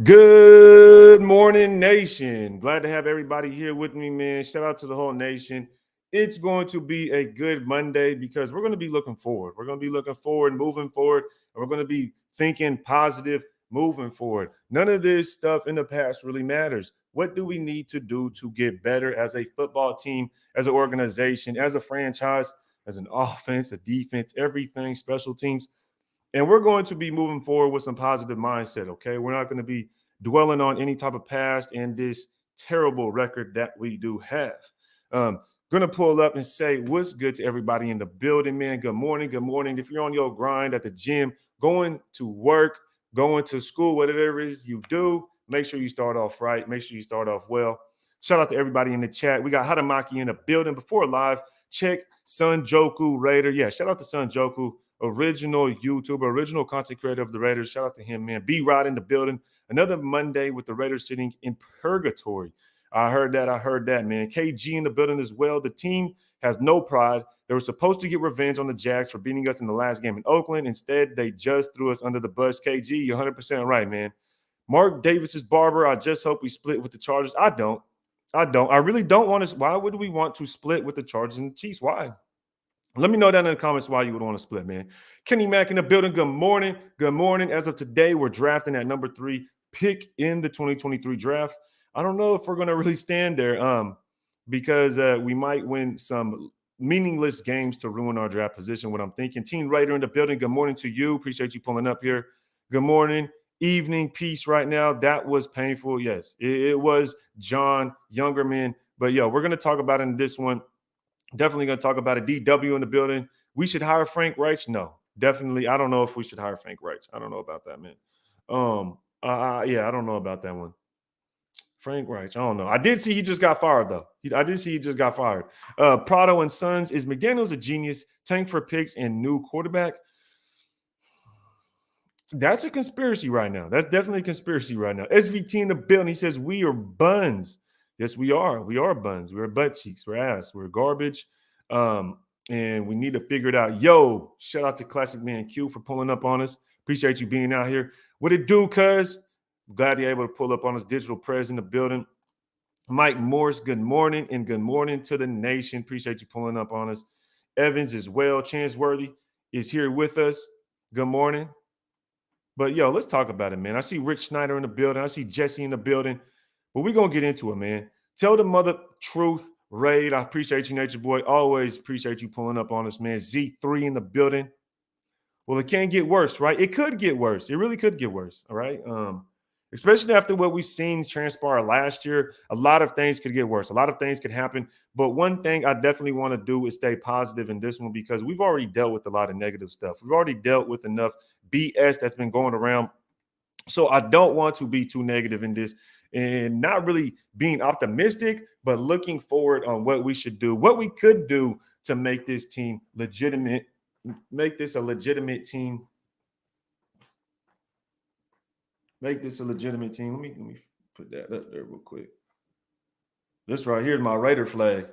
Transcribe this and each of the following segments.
Good morning, nation. Glad to have everybody here with me, man. Shout out to the whole nation. It's going to be a good Monday because we're going to be looking forward. We're going to be looking forward, moving forward, and we're going to be thinking positive, moving forward. None of this stuff in the past really matters. What do we need to do to get better as a football team, as an organization, as a franchise, as an offense, a defense, everything, special teams? And we're going to be moving forward with some positive mindset, okay? We're not going to be dwelling on any type of past and this terrible record that we do have. Going to pull up and say what's good to everybody in the building, man. Good morning. Good morning. If you're on your grind at the gym, going to work, going to school, whatever it is you do, make sure you start off right. Make sure you start off well. Shout out to everybody in the chat. We got Hadamaki in the building. Before live, check Sunjoku Raider. Yeah, shout out to Sunjoku, original YouTuber, original content creator of the Raiders. Shout out to him, man. B-Rod in the building. Another Monday with the Raiders sitting in purgatory. I heard that, man. KG in the building as well. The team has no pride. They were supposed to get revenge on the Jags for beating us in the last game in Oakland. Instead, they just threw us under the bus. KG, you're 100% right, man. Mark Davis's barber, I just hope we split with the Chargers. I don't. I really don't want to. Why would we want to split with the Chargers and the Chiefs? Why? Let me know down in the comments why you would want to split, man. Kenny Mack in the building. Good morning. Good morning. As of today, we're drafting at number 3 pick in the 2023 draft. I don't know if we're going to really stand there because we might win some meaningless games to ruin our draft position, what I'm thinking. Team Raider in the building. Good morning to you. Appreciate you pulling up here. Good morning. Evening, peace right now. That was painful. Yes, it was John Youngerman. But, we're going to talk about it in this one. Definitely going to talk about it. DW in the building. We should hire Frank Reich? No, definitely. I don't know if we should hire Frank Reich. I don't know about that, man. I don't know about that one. Frank Reich. I don't know. I did see he just got fired, though. Prado and Sons. Is McDaniels a genius? Tank for picks and new quarterback? That's a conspiracy right now. That's definitely a conspiracy right now. SVT in the building. He says, we are buns. Yes, we are. We are buns. We're butt cheeks. We're ass. We're garbage. And we need to figure it out. Yo, shout out to Classic Man Q for pulling up on us. Appreciate you being out here. What it do, cuz? Glad you're able to pull up on us. Digital Prez in the building. Mike Morris, good morning. And good morning to the nation. Appreciate you pulling up on us. Evans as well. Chansworthy is here with us. Good morning. But, let's talk about it, man. I see Rich Snyder in the building. I see Jesse in the building. But we're going to get into it, man. Tell the mother truth, Raid. I appreciate you, Nature Boy. Always appreciate you pulling up on us, man. Z3 in the building. Well, it can't get worse, right? It could get worse. It really could get worse, all right? Especially after what we've seen transpire last year. A lot of things could get worse. A lot of things could happen. But one thing I definitely want to do is stay positive in this one because we've already dealt with a lot of negative stuff. We've already dealt with enough BS that's been going around. So I don't want to be too negative in this and not really being optimistic, but looking forward on what we should do, what we could do to make this team legitimate, make this a legitimate team. Make this a legitimate team. Let me put that up there real quick. This right here is my Raider flag.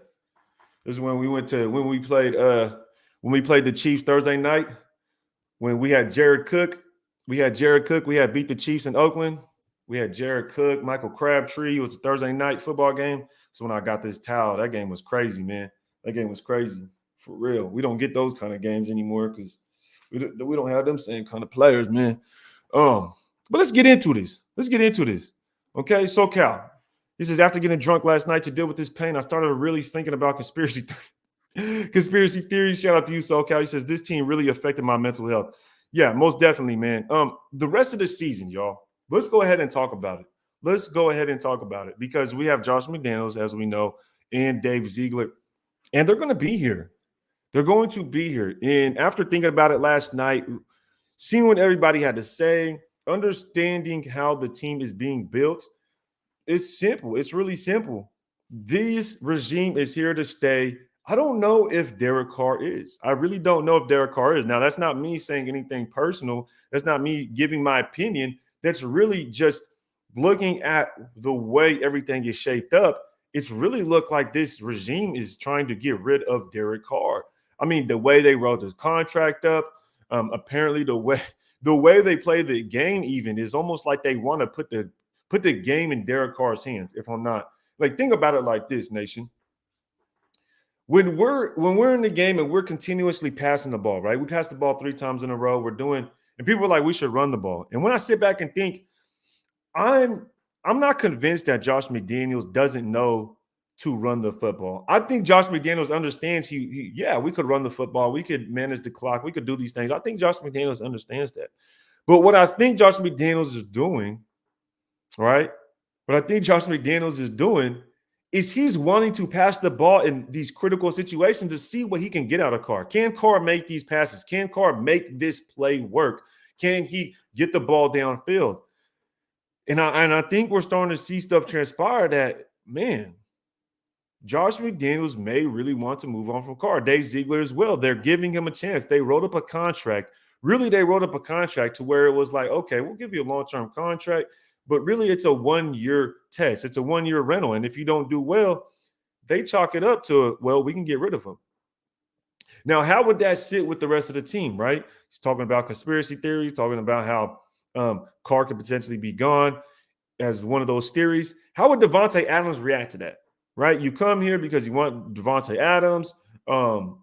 This is when we played the Chiefs Thursday night. When we had Jared Cook. We had beat the Chiefs in Oakland. We had Jared Cook, Michael Crabtree. It was a Thursday night football game. So when I got this towel, that game was crazy, man. That game was crazy. For real. We don't get those kind of games anymore because we don't have them same kind of players, man. But let's get into this. Okay, SoCal. He says, after getting drunk last night to deal with this pain, I started really thinking about conspiracy theories. Shout out to you, SoCal. He says, this team really affected my mental health. Yeah, most definitely, man. The rest of the season, y'all, let's go ahead and talk about it. Because we have Josh McDaniels, as we know, and Dave Ziegler, and they're going to be here. And after thinking about it last night, seeing what everybody had to say, understanding how the team is being built, it's simple. It's really simple. This regime is here to stay. I don't know if Derek Carr is. I really don't know if Derek Carr is. Now, that's not me saying anything personal. That's not me giving my opinion. That's really just looking at the way everything is shaped up. It's really looked like this regime is trying to get rid of Derek Carr. I mean, the way they wrote his contract up, apparently the way the way they play the game even is almost like they want to put the game in Derek Carr's hands. If I'm not like, think about it like this, Nation. When we're in the game and we're continuously passing the ball, right? We passed the ball 3 times in a row. And people are like, we should run the ball. And when I sit back and think, I'm not convinced that Josh McDaniels doesn't know to run the football. I think Josh McDaniels understands we could run the football. We could manage the clock. We could do these things. I think Josh McDaniels understands that. But what I think Josh McDaniels is doing, right? What I think Josh McDaniels is doing is he's wanting to pass the ball in these critical situations to see what he can get out of Carr. Can Carr make these passes? Can Carr make this play work? Can he get the ball downfield? And I think we're starting to see stuff transpire that, man, Josh McDaniels may really want to move on from Carr. Dave Ziegler as well. They're giving him a chance. They wrote up a contract. Really, they wrote up a contract to where it was like, okay, we'll give you a long-term contract, but really it's a 1-year test. It's a 1-year rental. And if you don't do well, they chalk it up to, well, we can get rid of him. Now, how would that sit with the rest of the team, right? He's talking about conspiracy theories, talking about how Carr could potentially be gone as one of those theories. How would Davante Adams react to that, right? You come here because you want Davante Adams, or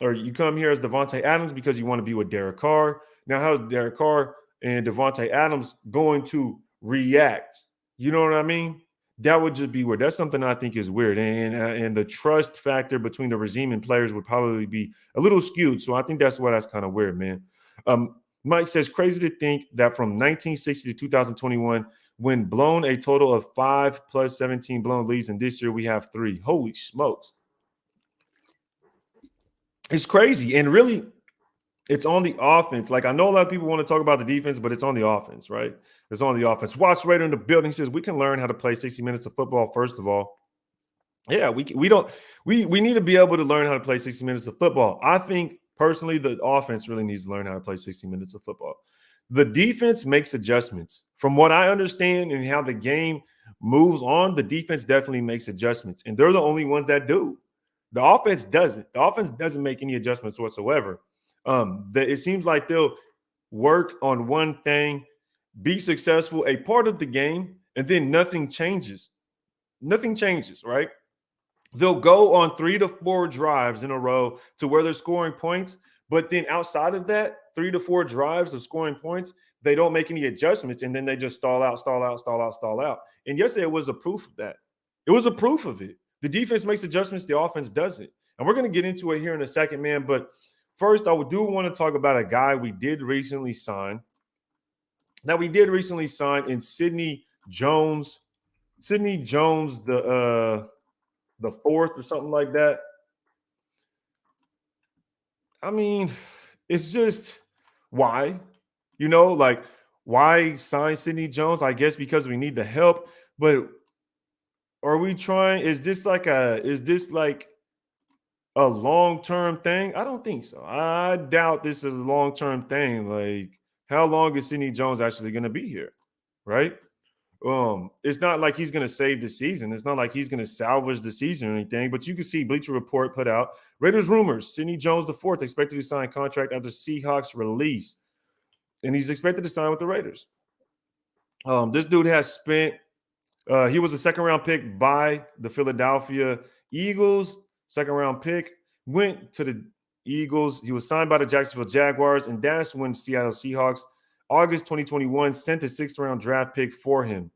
you come here as Davante Adams because you want to be with Derek Carr. Now, how's Derek Carr and Davante Adams going to react? You know what I mean? That would just be weird. That's something I think is weird. And the trust factor between the regime and players would probably be a little skewed. So I think that's kind of weird, man. Mike says, crazy to think that from 1960 to 2021, when blown a total of 5 plus 17 blown leads, and this year we have 3. Holy smokes. It's crazy. And really, it's on the offense. Like, I know a lot of people want to talk about the defense, but it's on the offense, right? It's on the offense. Watch Raider in the building says we can learn how to play 60 minutes of football, first of all. Yeah, we need to be able to learn how to play 60 minutes of football. I think personally the offense really needs to learn how to play 60 minutes of football. The defense makes adjustments. From what I understand and how the game moves on, the defense definitely makes adjustments. And they're the only ones that do. The offense doesn't. The offense doesn't make any adjustments whatsoever. It seems like they'll work on one thing, be successful, a part of the game, and then nothing changes. Nothing changes, right? They'll go on 3 to 4 drives in a row to where they're scoring points, but then outside of that, 3 to 4 drives of scoring points, they don't make any adjustments, and then they just stall out. And yesterday it was a proof of that. It was a proof of it. The defense makes adjustments, the offense doesn't. And we're going to get into it here in a second, man, but first, I do want to talk about a guy we did recently sign. Now, we did recently sign in Sidney Jones. Sidney Jones, the 4th or something like that. I mean, it's just why? You know, like, why sign Sidney Jones? I guess because we need the help. But are we trying? Is this like a long-term thing? I don't think so. I doubt this is a long-term thing. Like, how long is Sidney Jones actually going to be here, right? It's not like he's going to save the season. It's not like he's going to salvage the season or anything, but you can see Bleacher Report put out Raiders rumors. Sidney Jones IV expected to sign contract after Seahawks release, and he's expected to sign with the Raiders. This dude has spent he was a second-round pick by the Philadelphia Eagles. Second-round pick, went to the Eagles. He was signed by the Jacksonville Jaguars, and that's when Seattle Seahawks, August 2021, sent a 6th-round draft pick for him.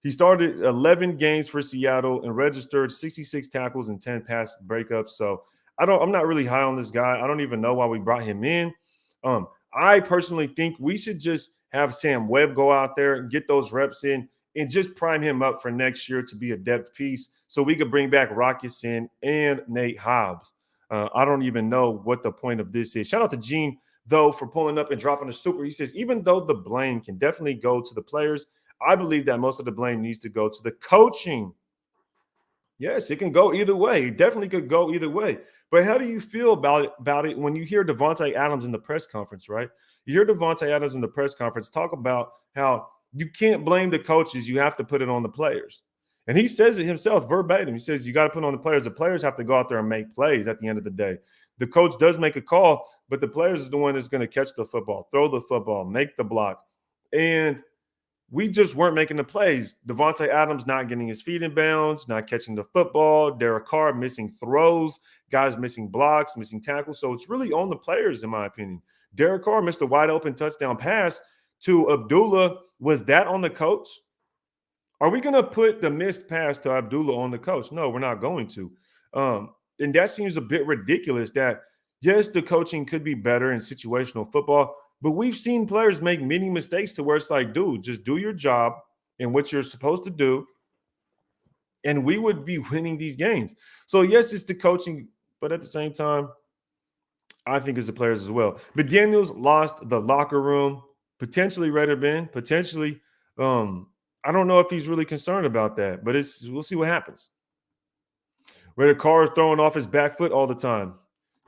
He started 11 games for Seattle and registered 66 tackles and 10 pass breakups. So I'm not really high on this guy. I don't even know why we brought him in. I personally think we should just have Sam Webb go out there and get those reps in and just prime him up for next year to be a depth piece so we could bring back Rocky Sin and Nate Hobbs. I don't even know what the point of this is. Shout out to Gene, though, for pulling up and dropping a super. He says, even though the blame can definitely go to the players, I believe that most of the blame needs to go to the coaching. Yes, it can go either way. It definitely could go either way. But how do you feel about it when you hear Davante Adams in the press conference, right? You hear Davante Adams in the press conference talk about how you can't blame the coaches. You have to put it on the players. And he says it himself verbatim. He says you got to put it on the players. The players have to go out there and make plays at the end of the day. The coach does make a call, but the players is the one that's going to catch the football, throw the football, make the block. And we just weren't making the plays. Devontae Adams not getting his feet in bounds, not catching the football. Derek Carr missing throws, guys missing blocks, missing tackles. So it's really on the players, in my opinion. Derek Carr missed a wide open touchdown pass to Abdullah. Was that on the coach? Are we going to put the missed pass to Abdullah on the coach? No, we're not going to. And that seems a bit ridiculous that, yes, the coaching could be better in situational football, but we've seen players make many mistakes to where it's like, dude, just do your job and what you're supposed to do, and we would be winning these games. So, yes, it's the coaching, but at the same time, I think it's the players as well. McDaniels lost the locker room, potentially Redderman, potentially. I don't know if he's really concerned about that, but we'll see what happens. Where Carr is throwing off his back foot all the time.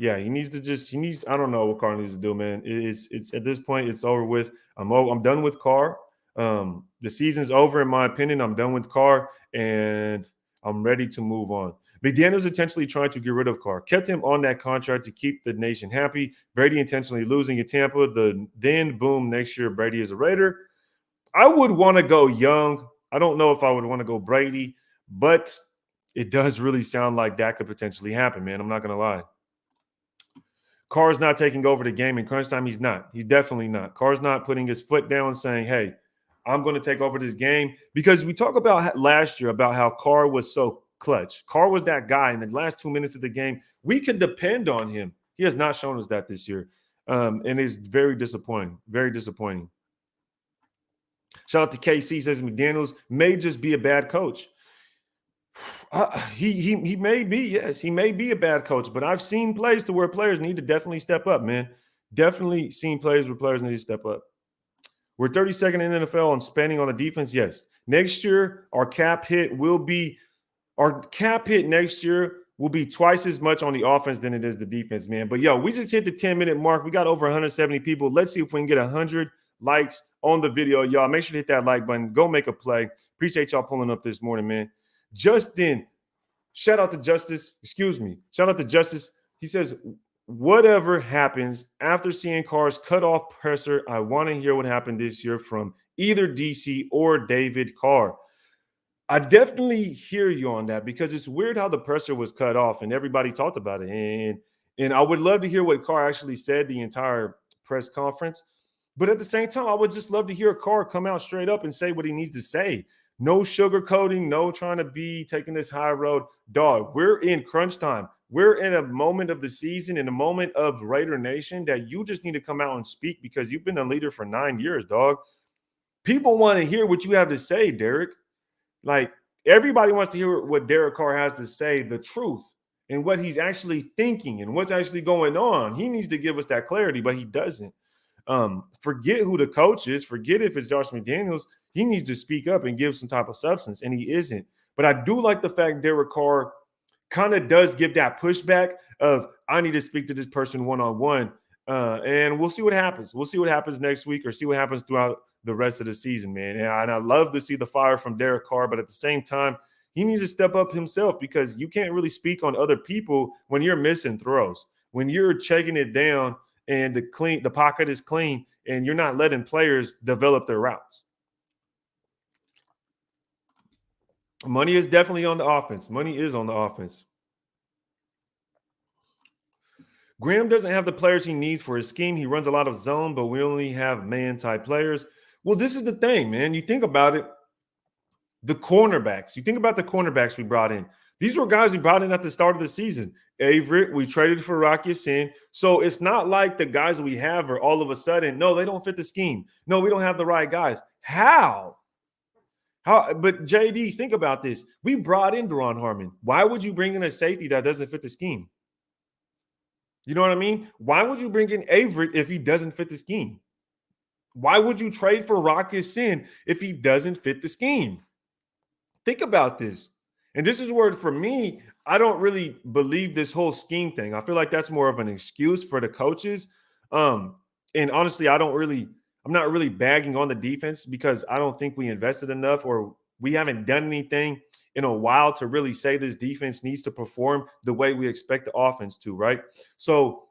Yeah, I don't know what Carr needs to do, man. It's at this point, it's over with. I'm done with Carr. The season's over, in my opinion. I'm done with Carr, and I'm ready to move on. McDaniels intentionally trying to get rid of Carr. Kept him on that contract to keep the nation happy. Brady intentionally losing in Tampa. Then, boom, next year, Brady is a Raider. I would want to go young. I don't know if I would want to go Brady, but it does really sound like that could potentially happen, man. I'm not going to lie. Carr's not taking over the game in crunch time. He's not. He's definitely not. Carr's not putting his foot down saying, hey, I'm going to take over this game. Because we talk about last year about how Carr was so clutch. Carr was that guy in the last 2 minutes of the game. We could depend on him. He has not shown us that this year. And it's very disappointing. Very disappointing. Shout out to KC, says McDaniels may just be a bad coach. He may be, yes, he may be a bad coach, but I've seen plays to where players need to definitely step up, man. Definitely seen plays where players need to step up. We're 32nd in the NFL on spending on the defense, yes. Next year, our cap hit next year will be twice as much on the offense than it is the defense, man. But yo, we just hit the 10-minute mark. We got over 170 people. Let's see if we can get 100 likes on the video, y'all. Make sure to hit that like button. Go make a play. Appreciate y'all pulling up this morning, man. Justin, shout out to Justice. Shout out to Justice. He says, whatever happens after seeing Carr's cutoff presser, I want to hear what happened this year from either DC or David Carr. I definitely hear you on that because it's weird how the presser was cut off and everybody talked about it. And I would love to hear what Carr actually said the entire press conference. But at the same time, I would just love to hear Carr come out straight up and say what he needs to say. No sugarcoating, no trying to be taking this high road. Dog, we're in crunch time. We're in a moment of the season, in a moment of Raider Nation that you just need to come out and speak because you've been a leader for 9 years, dog. People want to hear what you have to say, Derek. Like, everybody wants to hear what Derek Carr has to say, the truth, and what he's actually thinking and what's actually going on. He needs to give us that clarity, but he doesn't. Forget who the coach is. Forget if it's Josh McDaniels. He needs to speak up and give some type of substance, and he isn't. But I do like the fact Derek Carr kind of does give that pushback of, I need to speak to this person one-on-one, and we'll see what happens. We'll see what happens next week or see what happens throughout the rest of the season, man. And I love to see the fire from Derek Carr, but at the same time, he needs to step up himself because you can't really speak on other people when you're missing throws, when you're checking it down and the pocket is clean and you're not letting players develop their routes. Money is definitely on the offense. Money is on the offense. Graham doesn't have the players he needs for his scheme. He runs a lot of zone, but we only have man-type players. Well, this is the thing, man. You think about it, the cornerbacks. You think about the cornerbacks we brought in. These were guys we brought in at the start of the season. Avery, we traded for Rocky Sin. So it's not like the guys we have are all of a sudden, no, they don't fit the scheme. No, we don't have the right guys. How? But JD, think about this. We brought in Deron Harmon. Why would you bring in a safety that doesn't fit the scheme? You know what I mean? Why would you bring in Avery if he doesn't fit the scheme? Why would you trade for Rocky Sin if he doesn't fit the scheme? Think about this. And this is where, for me, I don't really believe this whole scheme thing. I feel like that's more of an excuse for the coaches. And honestly, I'm not really bagging on the defense because I don't think we invested enough or we haven't done anything in a while to really say this defense needs to perform the way we expect the offense to, right? So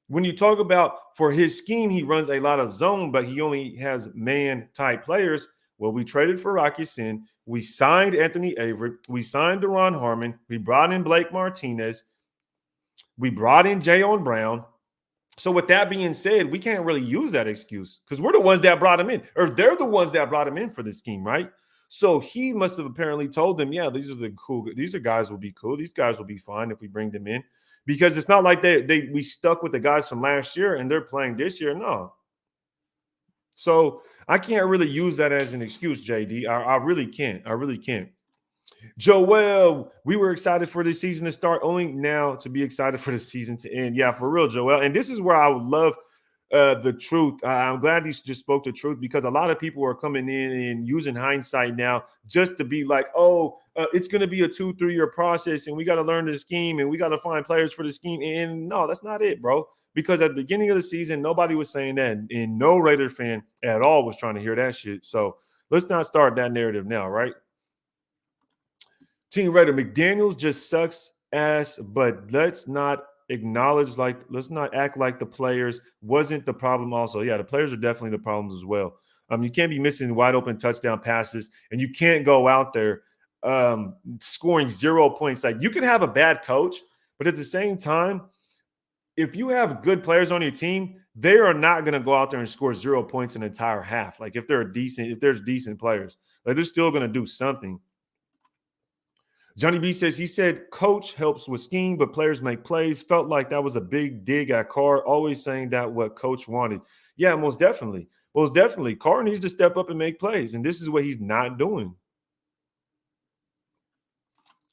when you talk about for his scheme, he runs a lot of zone, but he only has man type players. Well, we traded for Rocky Sin. We signed Anthony Averett. We signed Deron Harmon. We brought in Blake Martinez. We brought in Jayon Brown. So with that being said, we can't really use that excuse because we're the ones that brought him in, or they're the ones that brought him in for the scheme, right? So he must have apparently told them, yeah, these are guys will be cool. These guys will be fine if we bring them in. Because it's not like we stuck with the guys from last year and they're playing this year. No. So I can't really use that as an excuse, JD. I really can't. I really can't. Joel, we were excited for the season to start, only now to be excited for the season to end. Yeah, for real, Joel. And this is where I would love the truth. I'm glad he just spoke the truth because a lot of people are coming in and using hindsight now just to be like, oh, it's going to be a 2-3 year process and we got to learn the scheme and we got to find players for the scheme. And no, that's not it, bro. Because at the beginning of the season, nobody was saying that, and no Raider fan at all was trying to hear that shit. So let's not start that narrative now, right? Team Raider, McDaniels just sucks ass, but let's not act like the players wasn't the problem also. Yeah, the players are definitely the problems as well. You can't be missing wide open touchdown passes, and you can't go out there scoring 0 points. Like, you could have a bad coach, but at the same time, if you have good players on your team, they are not going to go out there and score 0 points an entire half. Like, if there's decent players, like, they're still going to do something. Johnny B says, he said coach helps with scheme, but players make plays. Felt like that was a big dig at Carr, always saying that what coach wanted. Yeah, most definitely. Most definitely. Carr needs to step up and make plays, and this is what he's not doing.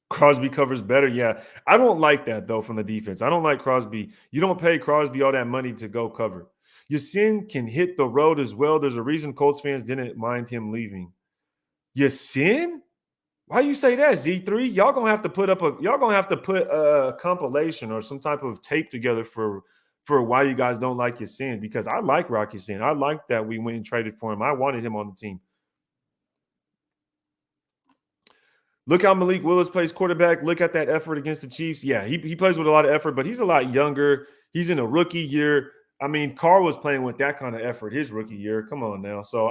Crosby covers better. Yeah, I don't like that, though, from the defense. I don't like Crosby. You don't pay Crosby all that money to go cover. Yasin can hit the road as well. There's a reason Colts fans didn't mind him leaving. Yasin? Why you say that, Z3? Y'all gonna have to put a compilation or some type of tape together for why you guys don't like Yasin, because I like Rocky Sin. I like that we went and traded for him. I wanted him on the team. Look how Malik Willis plays quarterback. Look at that effort against the Chiefs. Yeah, he plays with a lot of effort, but he's a lot younger. He's in a rookie year. I mean, Carr was playing with that kind of effort his rookie year. Come on now. So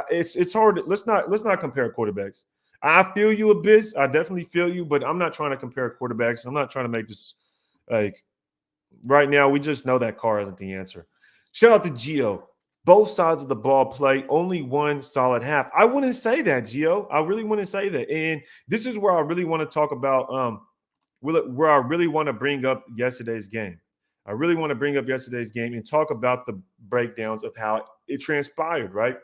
it's hard. Let's not compare quarterbacks. I feel you, Abyss. I definitely feel you, but I'm not trying to compare quarterbacks. I'm not trying to make this like right now. We just know that Carr isn't the answer. Shout out to Gio. Both sides of the ball play, only one solid half. I wouldn't say that, Gio. I really wouldn't say that. And this is where I really want to talk about where I really want to bring up yesterday's game. I really want to bring up yesterday's game and talk about the breakdowns of how it transpired, right?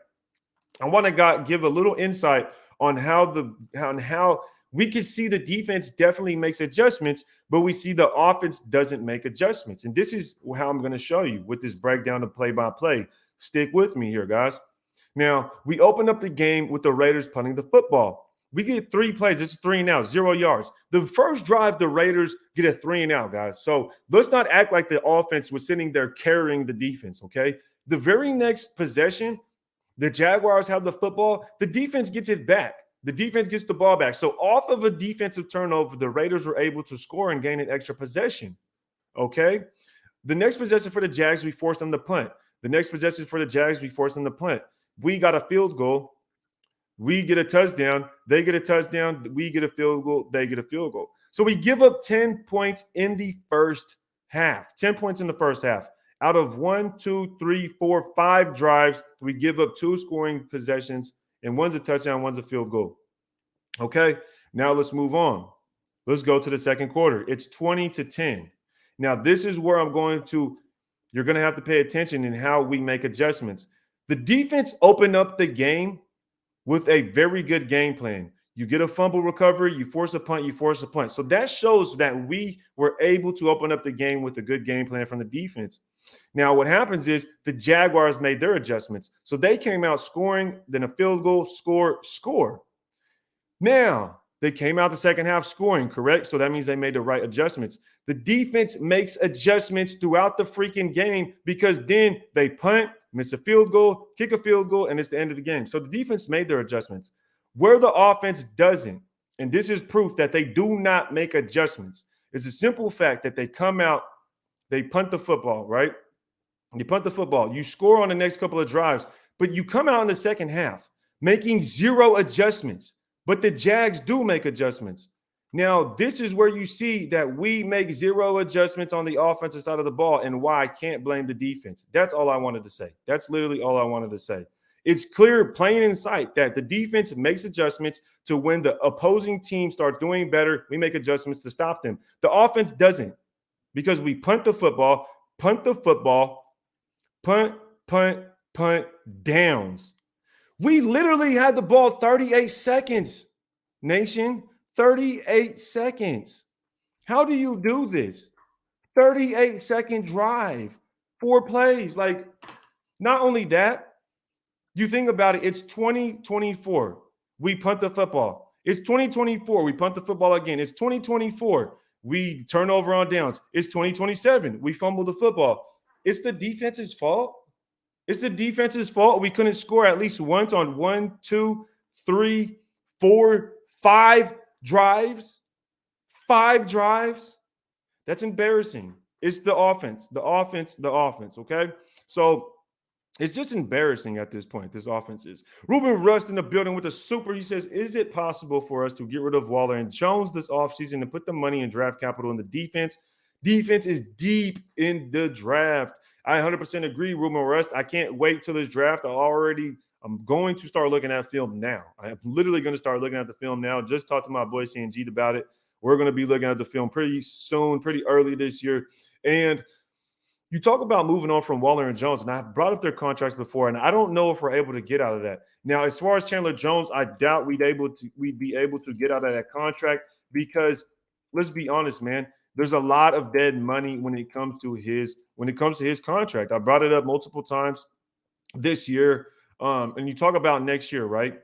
I want to give a little insight on how we can see the defense definitely makes adjustments, but we see the offense doesn't make adjustments. And this is how I'm going to show you with this breakdown of play-by-play. Stick with me here, guys. Now, we open up the game with the Raiders punting the football. We get 3 plays. It's 3 and out, 0 yards. The first drive, the Raiders get a 3 and out, guys. So let's not act like the offense was sitting there carrying the defense, okay? The very next possession, the Jaguars have the football. The defense gets it back. The defense gets the ball back. So off of a defensive turnover, the Raiders were able to score and gain an extra possession, okay? The next possession for the Jags, we forced them to punt. The next possession for the Jags, we forced them to punt. We got a field goal. We get a touchdown. They get a touchdown. We get a field goal. They get a field goal. So we give up 10 points in the first half. 10 points in the first half. Out of 1, 2, 3, 4, 5 drives, we give up 2 scoring possessions, and one's a touchdown, one's a field goal. Okay, now let's move on. Let's go to the second quarter. It's 20-10. Now, this is where you're going to have to pay attention in how we make adjustments. The defense opened up the game with a very good game plan. You get a fumble recovery, you force a punt, you force a punt. So that shows that we were able to open up the game with a good game plan from the defense. Now, what happens is the Jaguars made their adjustments. So they came out scoring, then a field goal, score. Now, they came out the second half scoring, correct? So that means they made the right adjustments. The defense makes adjustments throughout the freaking game because then they punt, miss a field goal, kick a field goal, and it's the end of the game. So the defense made their adjustments. Where the offense doesn't, and this is proof that they do not make adjustments. It's a simple fact that they come out, they punt the football, right? You punt the football, you score on the next couple of drives, but you come out in the second half making zero adjustments. But the Jags do make adjustments. Now, this is where you see that we make zero adjustments on the offensive side of the ball and why I can't blame the defense. That's all I wanted to say. That's literally all I wanted to say. It's clear, plain in sight, that the defense makes adjustments to when the opposing team starts doing better. We make adjustments to stop them. The offense doesn't, because we punt the football, punt, downs. We literally had the ball 38 seconds, nation. 38 seconds. How do you do this? 38-second drive, 4 plays. Like, not only that, you think about it, it's 2024. We punt the football. It's 2024. We punt the football again. It's 2024. We turn over on downs. It's 2027. We fumble the football. It's the defense's fault. It's the defense's fault. We couldn't score at least once on 1, 2, 3, 4, 5 drives. 5 drives. That's embarrassing. It's the offense, okay? So it's just embarrassing at this point, this offense is. Ruben Rust in the building with a super. He says, is it possible for us to get rid of Waller and Jones this offseason and put the money and draft capital in the defense? Defense is deep in the draft. I 100% agree, Ruben Rust. I can't wait till this draft. I'm going to start looking at film now. I am literally going to start looking at the film now. Just talked to my boy CNG about it. We're going to be looking at the film pretty soon, pretty early this year. And you talk about moving on from Waller and Jones, and I've brought up their contracts before, and I don't know if we're able to get out of that. Now, as far as Chandler Jones, I doubt we'd be able to get out of that contract because, let's be honest, man, there's a lot of dead money when it comes to his contract. I brought it up multiple times this year. And you talk about next year, right?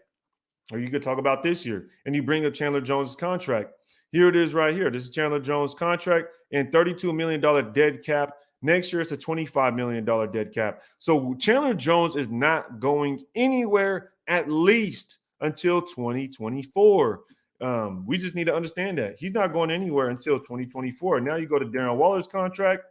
Or you could talk about this year, and you bring up Chandler Jones' contract. Here it is right here. This is Chandler Jones' contract and $32 million dead cap. Next year, it's a $25 million dead cap. So Chandler Jones is not going anywhere at least until 2024. We just need to understand that. He's not going anywhere until 2024. Now you go to Darren Waller's contract,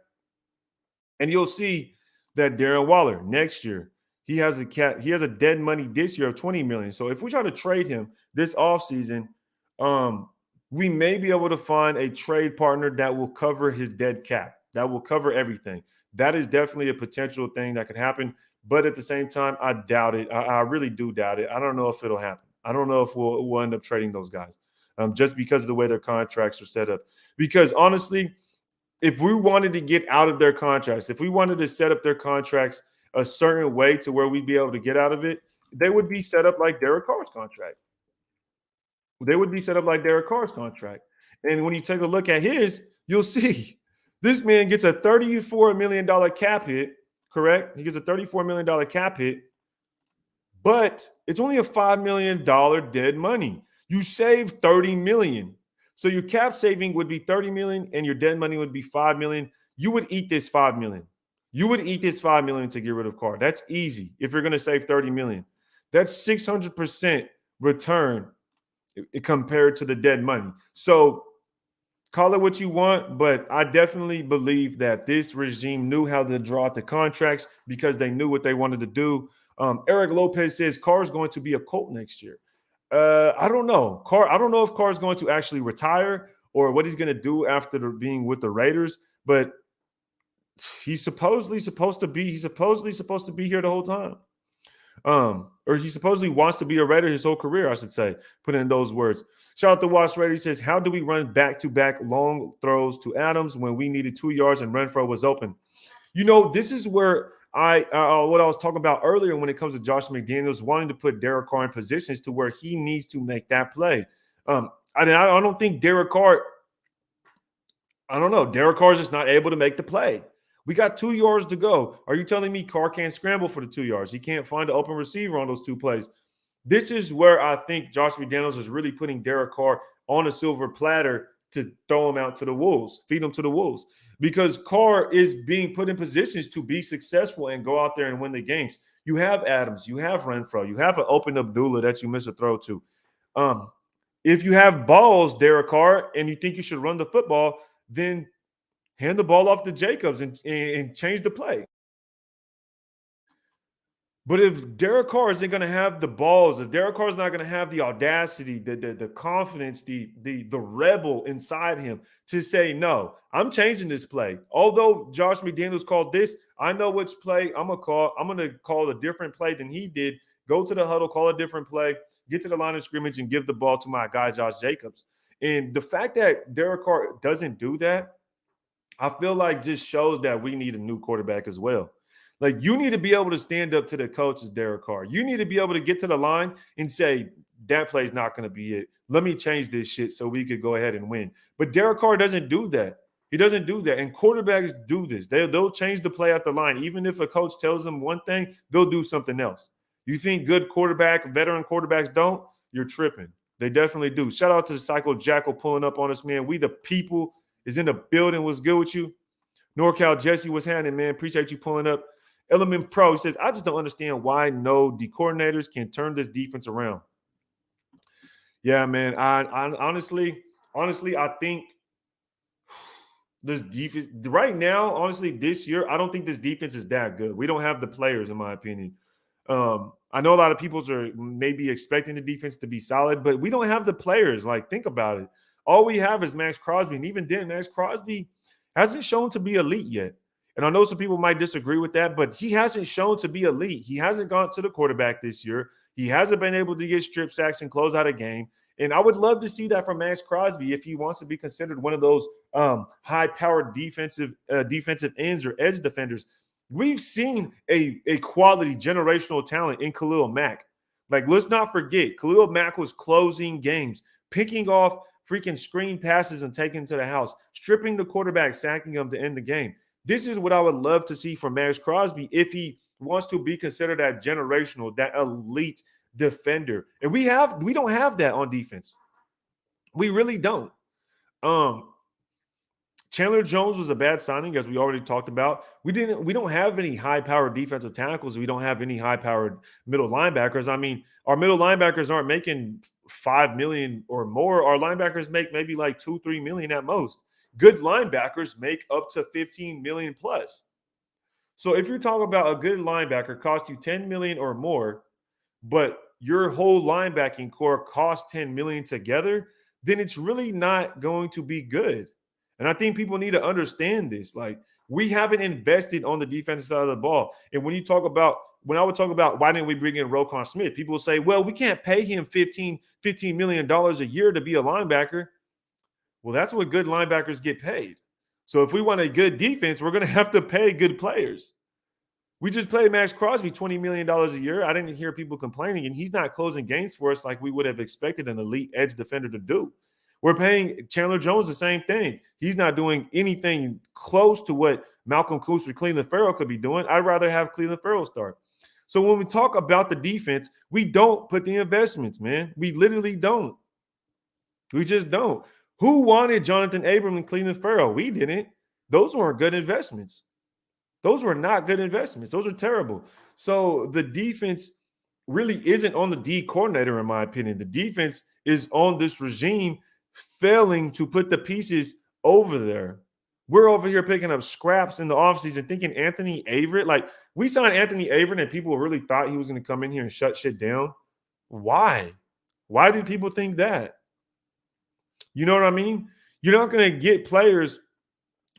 and you'll see that Darren Waller next year, he has a cap. He has a dead money this year of $20 million. So if we try to trade him this offseason, we may be able to find a trade partner that will cover his dead cap, that will cover everything. That is definitely a potential thing that could happen. But at the same time, I doubt it. I really do doubt it. I don't know if it'll happen. I don't know if we'll end up trading those guys just because of the way their contracts are set up. Because honestly, if we wanted to get out of their contracts, if we wanted to set up their contracts a certain way to where we'd be able to get out of it, they would be set up like Derek Carr's contract. They would be set up like Derek Carr's contract. And when you take a look at his, you'll see this man gets a $34 million cap hit, correct? He gets a $34 million cap hit, but it's only a $5 million dead money. You save $30 million. So your cap saving would be $30 million and your dead money would be $5 million. You would eat this $5 million. You would eat this $5 million to get rid of Carr. That's easy if you're going to save $30 million. That's 600% return compared to the dead money. So call it what you want, but I definitely believe that this regime knew how to draw out the contracts because they knew what they wanted to do. Eric Lopez says Carr's going to be a Colt next year. I don't know. I don't know if Carr's going to actually retire or what he's going to do after being with the Raiders, but he's supposedly supposed to be here the whole time. Or he supposedly wants to be a Raider his whole career, I should say, put in those words. Shout out to Watch Raider. He says, how do we run back-to-back long throws to Adams when we needed 2 yards and Renfro was open? You know, this is where what I was talking about earlier when it comes to Josh McDaniels wanting to put Derek Carr in positions to where he needs to make that play. I don't think Derek Carr is just not able to make the play. We got 2 yards to go. Are you telling me Carr can't scramble for the 2 yards? He can't find an open receiver on those 2 plays. This is where I think Josh McDaniels is really putting Derek Carr on a silver platter to throw him out to the wolves, feed him to the wolves. Because Carr is being put in positions to be successful and go out there and win the games. You have Adams. You have Renfro. You have an open Abdullah that you miss a throw to. If you have balls, Derek Carr, and you think you should run the football, then hand the ball off to Jacobs and change the play. But if Derek Carr isn't going to have the balls, if Derek Carr is not going to have the audacity, the confidence, the rebel inside him to say, no, I'm changing this play. Although Josh McDaniels called this, I know which play I'm going to call. I'm going to call a different play than he did. Go to the huddle, call a different play, get to the line of scrimmage, and give the ball to my guy, Josh Jacobs. And the fact that Derek Carr doesn't do that, I feel like just shows that we need a new quarterback as well. Like, you need to be able to stand up to the coaches, Derek Carr. You need to be able to get to the line and say, that play's not going to be it. Let me change this shit so we could go ahead and win. But Derek Carr doesn't do that. He doesn't do that. And quarterbacks do this. They'll change the play at the line. Even if a coach tells them one thing, they'll do something else. You think good veteran quarterbacks don't? You're tripping. They definitely do. Shout out to the Psycho Jackal pulling up on us, man. We the people is in the building. What's good with you? NorCal Jesse, what's happening, man? Appreciate you pulling up. Element Pro, he says, I just don't understand why no D coordinators can turn this defense around. Yeah, man. I honestly, I think this defense right now, honestly, this year, I don't think this defense is that good. We don't have the players, in my opinion. I know a lot of people are maybe expecting the defense to be solid, but we don't have the players. Like, think about it. All we have is Max Crosby, and even then, Max Crosby hasn't shown to be elite yet. And I know some people might disagree with that, but he hasn't shown to be elite. He hasn't gone to the quarterback this year. He hasn't been able to get strip sacks and close out a game. And I would love to see that from Max Crosby if he wants to be considered one of those high-powered defensive ends or edge defenders. We've seen a quality generational talent in Khalil Mack. Like, let's not forget, Khalil Mack was closing games, picking off freaking screen passes and taking to the house, stripping the quarterback, sacking him to end the game. This is what I would love to see from Max Crosby if he wants to be considered that generational, that elite defender. And we don't have that on defense. We really don't. Chandler Jones was a bad signing, as we already talked about. We don't have any high-powered defensive tackles. We don't have any high-powered middle linebackers. I mean, our middle linebackers aren't making $5 million or more. Our linebackers make maybe like $2-3 million at most. Good linebackers make up to $15 million plus. So if you're talking about a good linebacker cost you $10 million or more, but your whole linebacking core costs $10 million together, then it's really not going to be good. And I think people need to understand this. Like, we haven't invested on the defensive side of the ball. And when I would talk about why didn't we bring in Roquan Smith, people will say, well, we can't pay him $15 million a year to be a linebacker. Well, that's what good linebackers get paid. So if we want a good defense, we're going to have to pay good players. We just paid Max Crosby $20 million a year. I didn't hear people complaining, and he's not closing games for us like we would have expected an elite edge defender to do. We're paying Chandler Jones the same thing. He's not doing anything close to what Malcolm Koonce or Cleveland Farrell could be doing. I'd rather have Cleveland Farrell start. So when we talk about the defense, we don't put the investments, man. We literally don't. We just don't. Who wanted Jonathan Abram and Cleveland Farrell? We didn't. Those weren't good investments. Those were not good investments. Those are terrible. So the defense really isn't on the D coordinator, in my opinion. The defense is on this regime failing to put the pieces over there. We're over here picking up scraps in the offseason thinking Anthony Averett. Like, we signed Anthony Averett and people really thought he was going to come in here and shut shit down. Why? Why did people think that? You know what I mean? You're not going to get players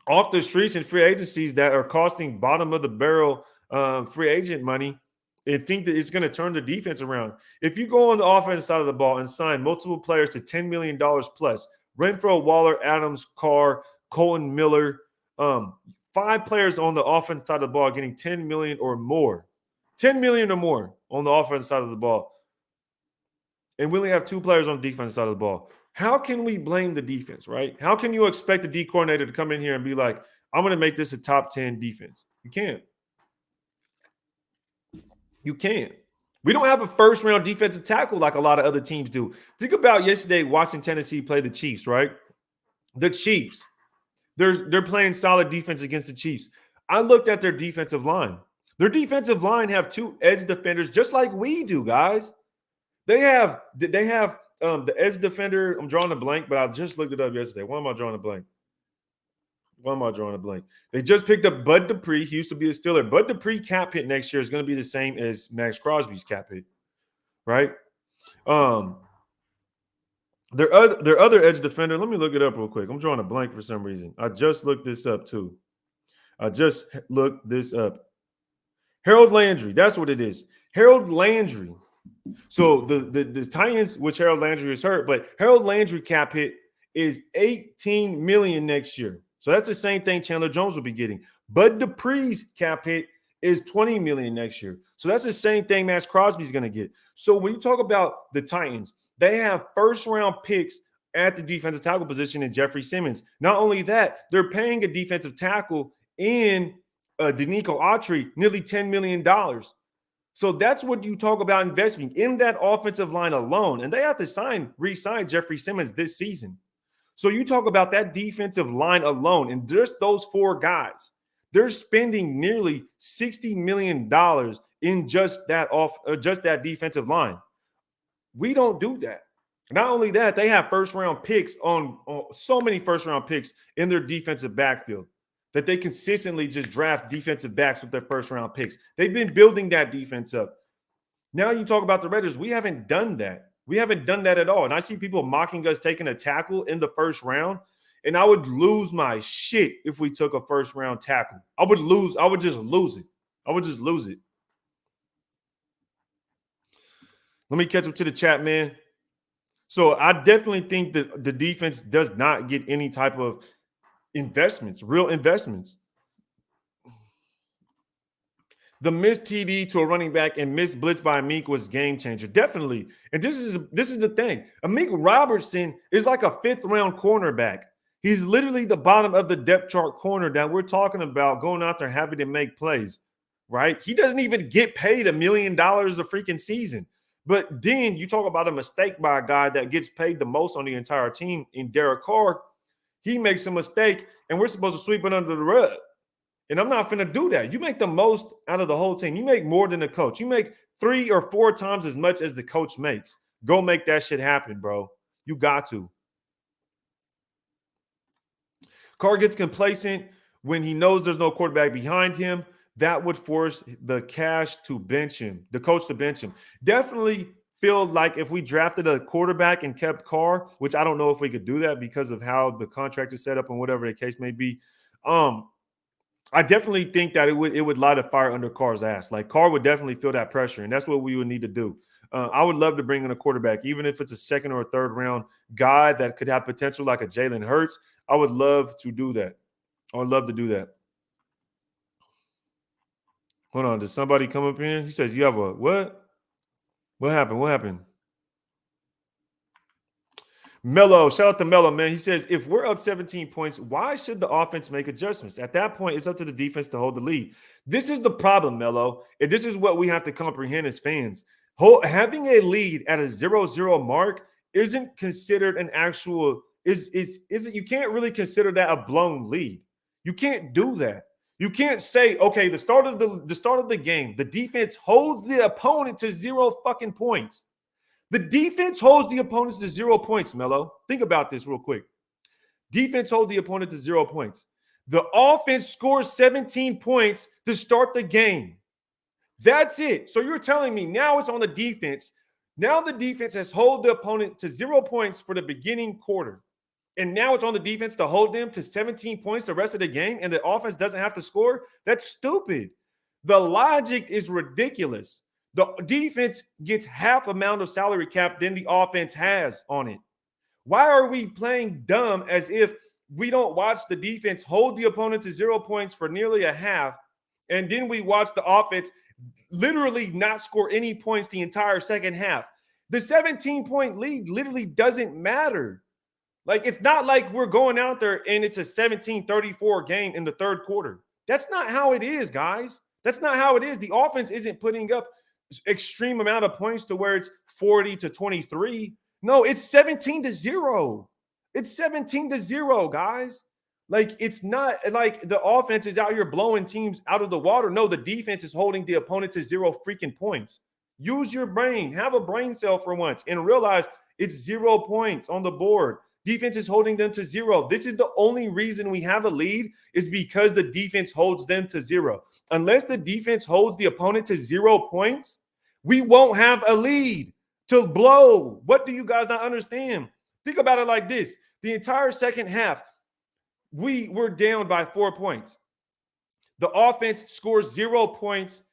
off the streets and free agencies that are costing bottom of the barrel free agent money and think that it's going to turn the defense around. If you go on the offense side of the ball and sign multiple players to $10 million plus, Renfro, Waller, Adams, Carr, Colton Miller, 5 players on the offense side of the ball getting $10 million or more. $10 million or more on the offense side of the ball. And we only have 2 players on the defense side of the ball. How can we blame the defense, right? How can you expect the D coordinator to come in here and be like, I'm going to make this a top 10 defense? You can't. You can't. We don't have a first-round defensive tackle like a lot of other teams do. Think about yesterday watching Tennessee play the Chiefs, right? The Chiefs. They're playing solid defense against the Chiefs. I looked at their defensive line. Their defensive line have 2 edge defenders just like we do, guys. They have the edge defender, I'm drawing a blank, but I just looked it up yesterday. Why am I drawing a blank? They just picked up Bud Dupree. He used to be a Steeler. Bud Dupree cap hit next year is going to be the same as Max Crosby's cap hit, right? Their other edge defender, let me look it up real quick. I'm drawing a blank for some reason. I just looked this up too. Harold Landry, that's what it is. Harold Landry. So the Titans, which Harold Landry is hurt, but Harold Landry cap hit is $18 million next year. So that's the same thing Chandler Jones will be getting. Bud Dupree's cap hit is $20 million next year. So that's the same thing Max Crosby's going to get. So when you talk about the Titans, they have first-round picks at the defensive tackle position in Jeffrey Simmons. Not only that, they're paying a defensive tackle in Denico Autry nearly $10 million. So that's what you talk about investing in that offensive line alone. And they have to re-sign Jeffrey Simmons this season. So you talk about that defensive line alone, and just those four guys, they're spending nearly $60 million in just that defensive line. We don't do that. Not only that, they have first-round picks on so many first-round picks in their defensive backfield that they consistently just draft defensive backs with their first-round picks. They've been building that defense up. Now you talk about the Raiders. We haven't done that. We haven't done that at all. And I see people mocking us taking a tackle in the first round, and I would lose my shit if we took a first-round tackle. I would just lose it. Let me catch up to the chat, man. So I definitely think that the defense does not get any type of investments, real investments. The missed TD to a running back and missed blitz by Amik was game changer. Definitely. And this is the thing. Amik Robertson is like a fifth-round cornerback. He's literally the bottom of the depth chart corner that we're talking about going out there having to make plays, right? He doesn't even get paid $1 million a freaking season. But then you talk about a mistake by a guy that gets paid the most on the entire team in Derek Carr. He makes a mistake, and we're supposed to sweep it under the rug. And I'm not going to do that. You make the most out of the whole team. You make more than the coach. You make 3 or 4 times as much as the coach makes. Go make that shit happen, bro. You got to. Carr gets complacent when he knows there's no quarterback behind him. That would force the coach to bench him. Definitely feel like if we drafted a quarterback and kept Carr, which I don't know if we could do that because of how the contract is set up and whatever the case may be. I definitely think that it would light a fire under Carr's ass. Like Carr would definitely feel that pressure, and that's what we would need to do. I would love to bring in a quarterback, even if it's a second or a third round guy that could have potential like a Jalen Hurts. I would love to do that. I would love to do that. Hold on. Did somebody come up here? He says, you have a what? What happened? Mello, shout out to Mello, man. He says, if we're up 17 points, why should the offense make adjustments? At that point, it's up to the defense to hold the lead. This is the problem, Mello. And this is what we have to comprehend as fans. Having a lead at a 0-0 mark isn't considered an actual you can't really consider that a blown lead. You can't do that. You can't say, okay, the start of the game, the defense holds the opponent to 0 fucking points. The defense holds the opponents to 0 points, Mello. Think about this real quick. Defense holds the opponent to 0 points. The offense scores 17 points to start the game. That's it. So you're telling me now it's on the defense. Now the defense has held the opponent to 0 points for the beginning quarter. And now it's on the defense to hold them to 17 points the rest of the game, and the offense doesn't have to score? That's stupid. The logic is ridiculous. The defense gets half amount of salary cap than the offense has on it. Why are we playing dumb as if we don't watch the defense hold the opponent to 0 points for nearly a half, and then we watch the offense literally not score any points the entire second half? The 17-point lead literally doesn't matter. Like, it's not like we're going out there and it's a 17-34 game in the third quarter. That's not how it is, guys. That's not how it is. The offense isn't putting up extreme amount of points to where it's 40-23. No, it's 17-0. It's 17-0, guys. Like, it's not like the offense is out here blowing teams out of the water. No, the defense is holding the opponent to 0 freaking points. Use your brain. Have a brain cell for once and realize It's 0 points on the board. Defense is holding them to 0. This is the only reason we have a lead is because the defense holds them to 0. Unless the defense holds the opponent to 0 points, we won't have a lead to blow. What do you guys not understand? Think about it like this. The entire second half, we were down by 4 points. The offense scores 0 points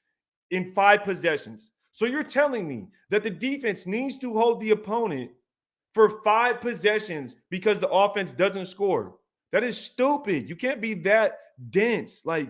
in 5 possessions. So you're telling me that the defense needs to hold the opponent for 5 possessions because the offense doesn't score. That is stupid. You can't be that dense. Like,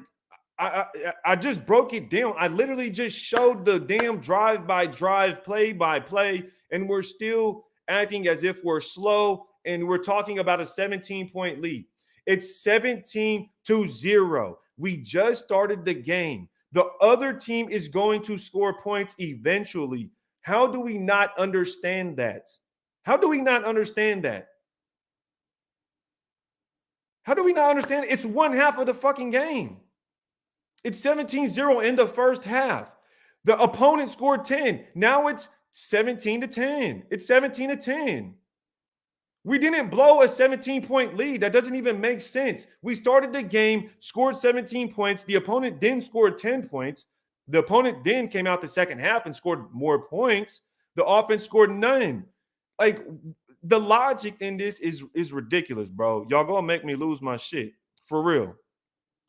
I just broke it down. I literally just showed the damn drive-by-drive, play-by-play, and we're still acting as if we're slow, and we're talking about a 17-point lead. It's 17-0. We just started the game. The other team is going to score points eventually. How do we not understand that? How do we not understand that? How do we not understand it? It's one half of the fucking game. It's 17-0 in the first half. The opponent scored 10. Now it's 17-10. It's 17-10. We didn't blow a 17-point lead. That doesn't even make sense. We started the game, scored 17 points. The opponent then scored 10 points. The opponent then came out the second half and scored more points. The offense scored none. Like, the logic in this is ridiculous, bro. Y'all gonna make me lose my shit. For real.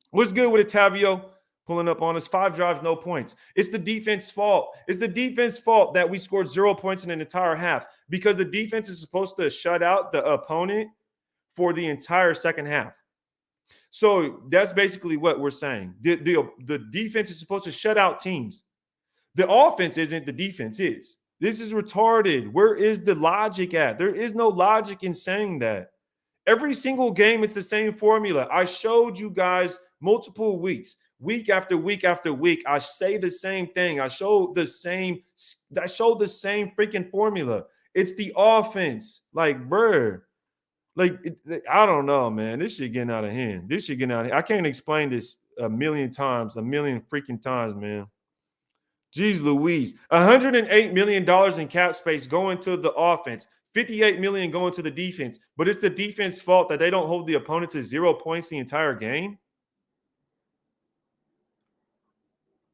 What's good with it, Tavio? Pulling up on us. 5 drives, no points. It's the defense's fault. It's the defense's fault that we scored 0 points in an entire half because the defense is supposed to shut out the opponent for the entire second half. So that's basically what we're saying. The defense is supposed to shut out teams. The offense isn't, the defense is. This is retarded. Where is the logic at? There is no logic in saying that. Every single game, it's the same formula. I showed you guys multiple weeks. Week after week after week, I say the same thing. I showed the same freaking formula. It's the offense. Like, bruh. Like, I don't know, man. This shit getting out of hand. I can't explain this a million freaking times, man. Jeez Louise. $108 million in cap space going to the offense. $58 million going to the defense. But it's the defense's fault that they don't hold the opponent to 0 points the entire game?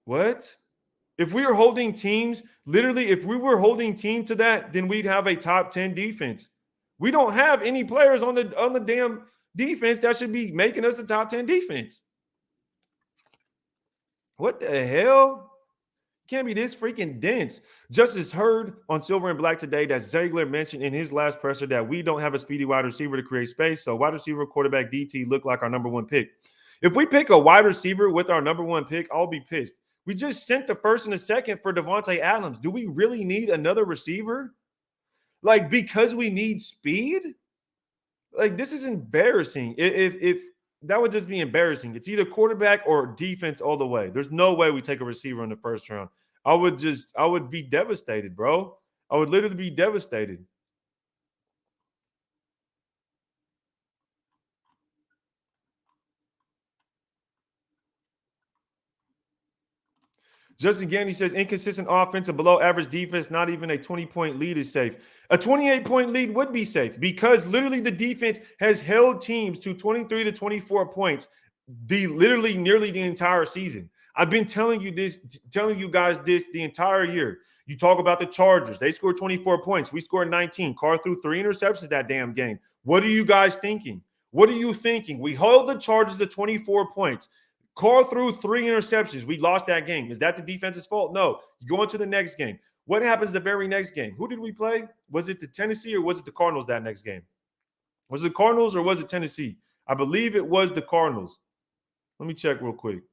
What? If we were holding teams, literally, if we were holding team to that, then we'd have a top 10 defense. We don't have any players on the damn defense that should be making us the top 10 defense. What the hell? Can't be this freaking dense. Justice heard on Silver and Black today that Ziegler mentioned in his last presser that we don't have a speedy wide receiver to create space, so wide receiver, quarterback, DT look like our number 1 pick. If we pick a wide receiver with our number 1 pick, I'll be pissed. We just sent the first and the second for Devontae Adams. Do we really need another receiver? Like, because we need speed? Like, this is embarrassing. If that would just be embarrassing. It's either quarterback or defense all the way. There's no way we take a receiver in the first round. I would be devastated, bro. I would literally be devastated. Justin Gandy says inconsistent offense and below average defense, not even a 20-point lead is safe. A 28-point lead would be safe because literally the defense has held teams to 23 to 24 points literally nearly the entire season. I've been telling you guys this the entire year. You talk about the Chargers. They scored 24 points. We scored 19. Carr threw 3 interceptions that damn game. What are you guys thinking? What are you thinking? We held the Chargers to 24 points. Carr threw 3 interceptions. We lost that game. Is that the defense's fault? No. You go into the next game. What happens the very next game? Who did we play? Was it the Tennessee or was it the Cardinals that next game? Was it the Cardinals or was it Tennessee? I believe it was the Cardinals. Let me check real quick.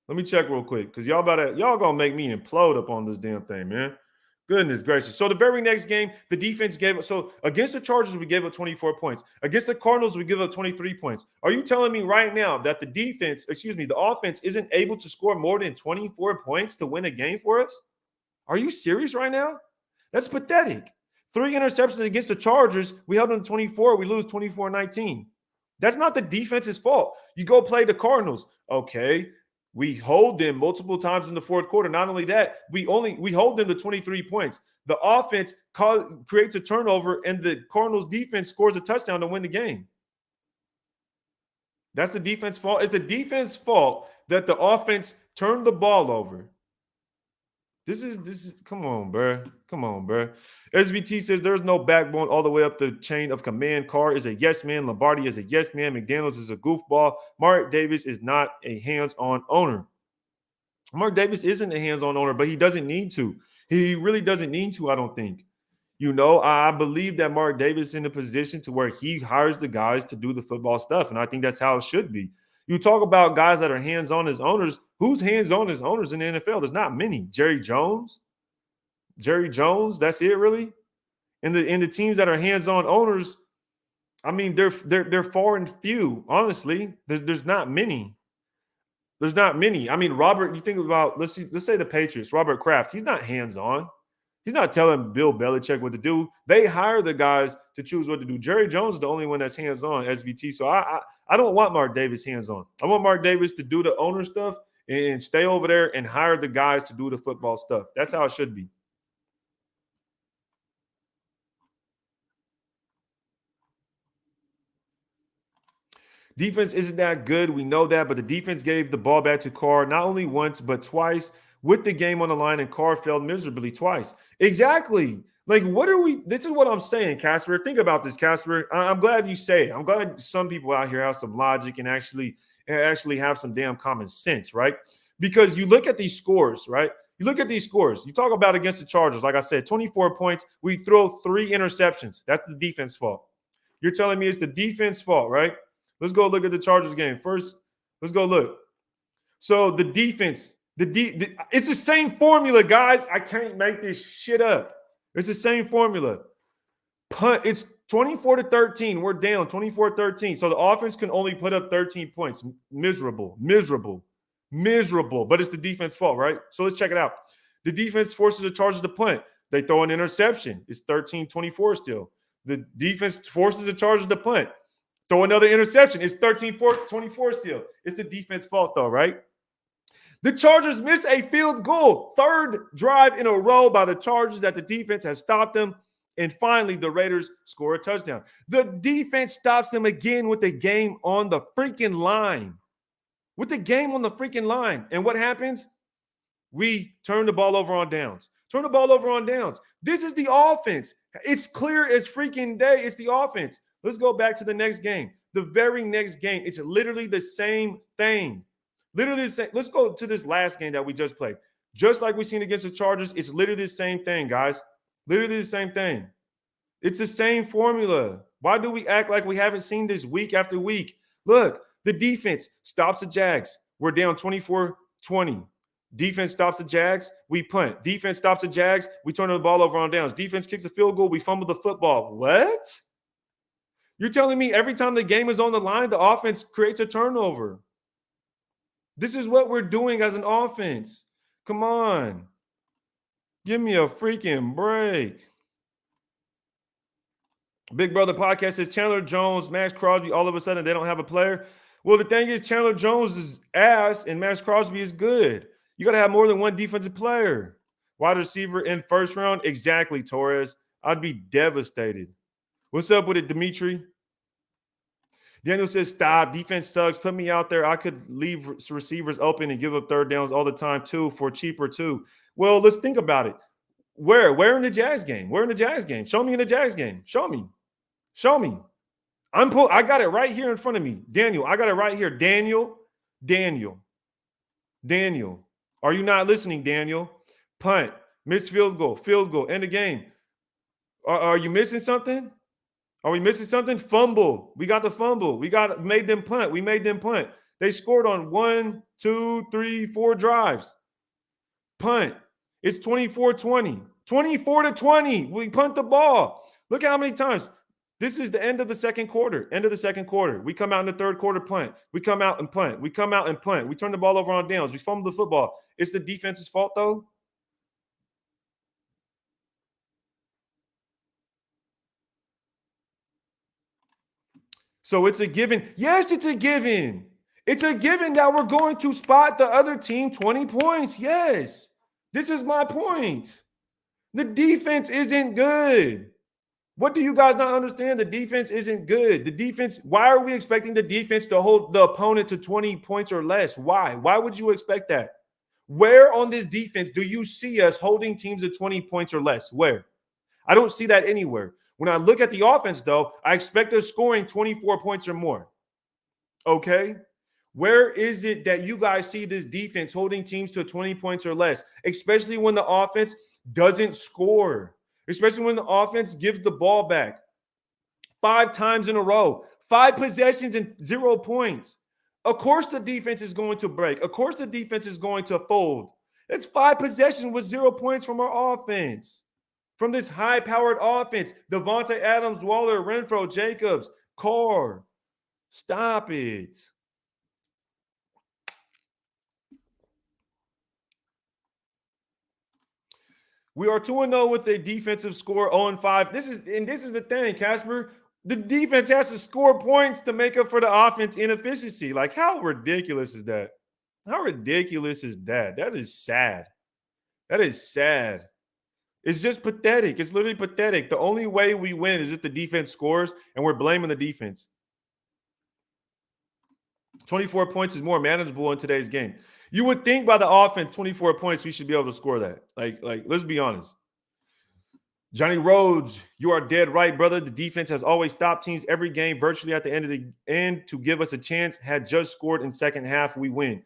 Because y'all gonna make me implode up on this damn thing, man. Goodness gracious. So the very next game, the defense gave up. So against the Chargers, we gave up 24 points. Against the Cardinals, we give up 23 points. Are you telling me right now that the offense isn't able to score more than 24 points to win a game for us? Are you serious right now? That's pathetic. 3 interceptions against the Chargers. We held them to 24. We lose 24-19. That's not the defense's fault. You go play the Cardinals. Okay. We hold them multiple times in the fourth quarter. Not only that, we hold them to 23 points. The offense creates a turnover, and the Cardinals defense scores a touchdown to win the game. That's the defense fault. It's the defense fault that the offense turned the ball over. This is come on, bro. Come on, bro. SVT says there's no backbone all the way up the chain of command. Carr is a yes man. Lombardi is a yes man. McDaniels is a goofball. Mark Davis is not a hands-on owner. Mark Davis isn't a hands-on owner, but he doesn't need to. He really doesn't need to, I don't think. You know, I believe that Mark Davis is in a position to where he hires the guys to do the football stuff, and I think that's how it should be. You talk about guys that are hands-on as owners. Who's hands-on as owners in the NFL? There's not many. Jerry Jones, that's it, really. And the teams that are hands-on owners, I mean, they're far and few. Honestly, there's not many. There's not many. I mean, Robert, you think about let's say the Patriots. Robert Kraft, he's not hands-on. He's not telling Bill Belichick what to do. They hire the guys to choose what to do. Jerry Jones is the only one that's hands-on, SVT. So I don't want Mark Davis hands-on. I want Mark Davis to do the owner stuff and stay over there and hire the guys to do the football stuff. That's how it should be. Defense isn't that good. We know that, but the defense gave the ball back to Carr not only once, but twice with the game on the line, and Carr failed miserably twice. Exactly. Like, what are we? This is what I'm saying, Casper. Think about this, Casper. I'm glad you say it. I'm glad some people out here have some logic and actually have some damn common sense, right? Because you look at these scores, right? You look at these scores. You talk about against the Chargers, like I said, 24 points. We throw 3 interceptions. That's the defense fault. You're telling me it's the defense fault, right? Let's go look at the Chargers game. First, let's go look. So the defense, it's the same formula, guys. I can't make this shit up. It's the same formula. Punt, it's 24-13. We're down 24-13. So the offense can only put up 13 points. Miserable. But it's the defense fault, right? So let's check it out. The defense forces the Chargers to punt. They throw an interception. It's 13-24 still. The defense forces the Chargers to punt. Throw another interception. It's 13-24 still. It's the defense fault, though, right? The Chargers miss a field goal. 3rd drive in a row by the Chargers that the defense has stopped them. And finally, the Raiders score a touchdown. The defense stops them again with the game on the freaking line. And what happens? We turn the ball over on downs. This is the offense. It's clear as freaking day. It's the offense. Let's go back to the next game. The very next game. It's literally the same thing. Let's go to this last game that we just played. Just like we've seen against the Chargers, it's literally the same thing, guys. Literally the same thing. It's the same formula. Why do we act like we haven't seen this week after week? Look, the defense stops the Jags. We're down 24-20. Defense stops the Jags. We punt. Defense stops the Jags. We turn the ball over on downs. Defense kicks a field goal. We fumble the football. What? You're telling me every time the game is on the line, the offense creates a turnover. This is what we're doing as an offense. Come on. Give me a freaking break. Big Brother Podcast says Chandler Jones, Max Crosby, all of a sudden they don't have a player. Well, the thing is Chandler Jones is ass and Max Crosby is good. You got to have more than one defensive player. Wide receiver in first round? Exactly, Torres. I'd be devastated. What's up with it, Dimitri? Daniel says, stop. Defense sucks. Put me out there. I could leave receivers open and give up 3rd downs all the time, too, for cheaper, too. Well, let's think about it. Where in the Jazz game? Show me in the Jazz game. Show me. I got it right here in front of me. Daniel, I got it right here. Daniel. Are you not listening, Daniel? Punt. Missed field goal. End of game. Are you missing something? Are we missing something? Fumble. We got the fumble. We made them punt. They scored on 1, 2, 3, 4 drives. Punt. It's 24-20. 24-20. We punt the ball. Look at how many times. This is the end of the second quarter. We come out in the 3rd quarter, punt. We come out and punt. We turn the ball over on downs. We fumble the football. It's the defense's fault, though. So it's a given. Yes, it's a given. It's a given that we're going to spot the other team 20 points. Yes. This is my point. The defense isn't good. What do you guys not understand? The defense isn't good. The defense, why are we expecting the defense to hold the opponent to 20 points or less? Why? Why would you expect that? Where on this defense do you see us holding teams to 20 points or less? Where? I don't see that anywhere. When I look at the offense, though, I expect us scoring 24 points or more. Okay? Where is it that you guys see this defense holding teams to 20 points or less, especially when the offense doesn't score, especially when the offense gives the ball back 5 times in a row, 5 possessions and 0 points? Of course the defense is going to break. Of course the defense is going to fold. It's 5 possessions with 0 points from our offense, from this high-powered offense. Devontae Adams, Waller, Renfro, Jacobs, Carr. Stop it. We are 2-0 with a defensive score 0-5. This is the thing, Casper. The defense has to score points to make up for the offense inefficiency. Like, how ridiculous is that? How ridiculous is that? That is sad. That is sad. It's just pathetic. It's literally pathetic. The only way we win is if the defense scores, and we're blaming the defense. 24 points is more manageable in today's game. You would think by the offense, 24 points, we should be able to score that. Like, let's be honest. Johnny Rhodes, you are dead right, brother. The defense has always stopped teams every game virtually at the end of the end to give us a chance. Had just scored in second half, we win.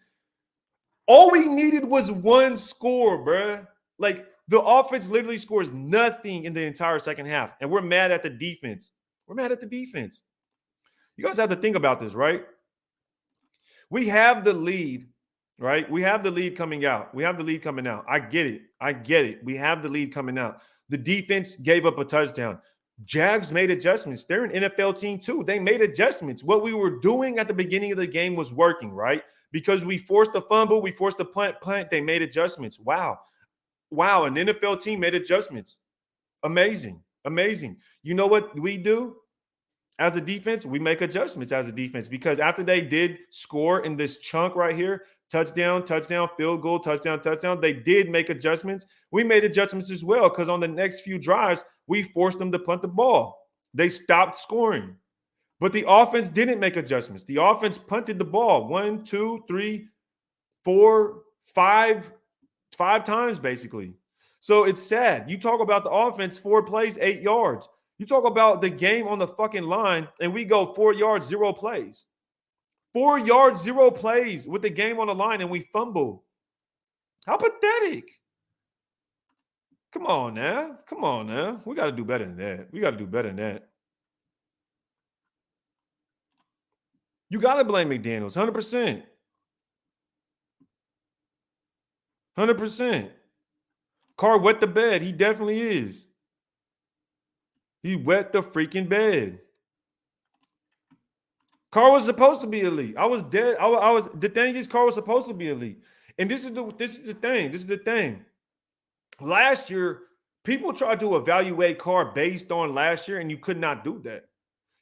All we needed was 1 score, bruh. Like, the offense literally scores nothing in the entire second half, and we're mad at the defense. We're mad at the defense. You guys have to think about this, right? We have the lead, right? We have the lead coming out. We have the lead coming out. I get it. I get it. We have the lead coming out. The defense gave up a touchdown. Jags made adjustments. They're an NFL team too. They made adjustments. What we were doing at the beginning of the game was working, right? Because we forced the fumble, we forced the punt. They made adjustments. Wow. An NFL team made adjustments. Amazing. Amazing. You know what we do? As a defense, we make adjustments as a defense, because after they did score in this chunk right here, touchdown, field goal, touchdown, they did make adjustments. We made adjustments as well, because on the next few drives, we forced them to punt the ball. They stopped scoring. But the offense didn't make adjustments. The offense punted the ball 1, 2, 3, 4, 5 times basically. So it's sad. You talk about the offense, 4 plays, 8 yards. You talk about the game on the fucking line, and we go 4 yards, 0 plays. 4 yards, 0 plays with the game on the line, and we fumble. How pathetic. Come on now. Come on now. We got to do better than that. We got to do better than that. You got to blame McDaniels, 100%. 100%. Carr wet the bed. He definitely is. He wet the freaking bed. Carr was supposed to be elite. I was dead. I was. The thing is, Carr was supposed to be elite. And this is the thing. This is the thing. Last year, people tried to evaluate Carr based on last year, and you could not do that.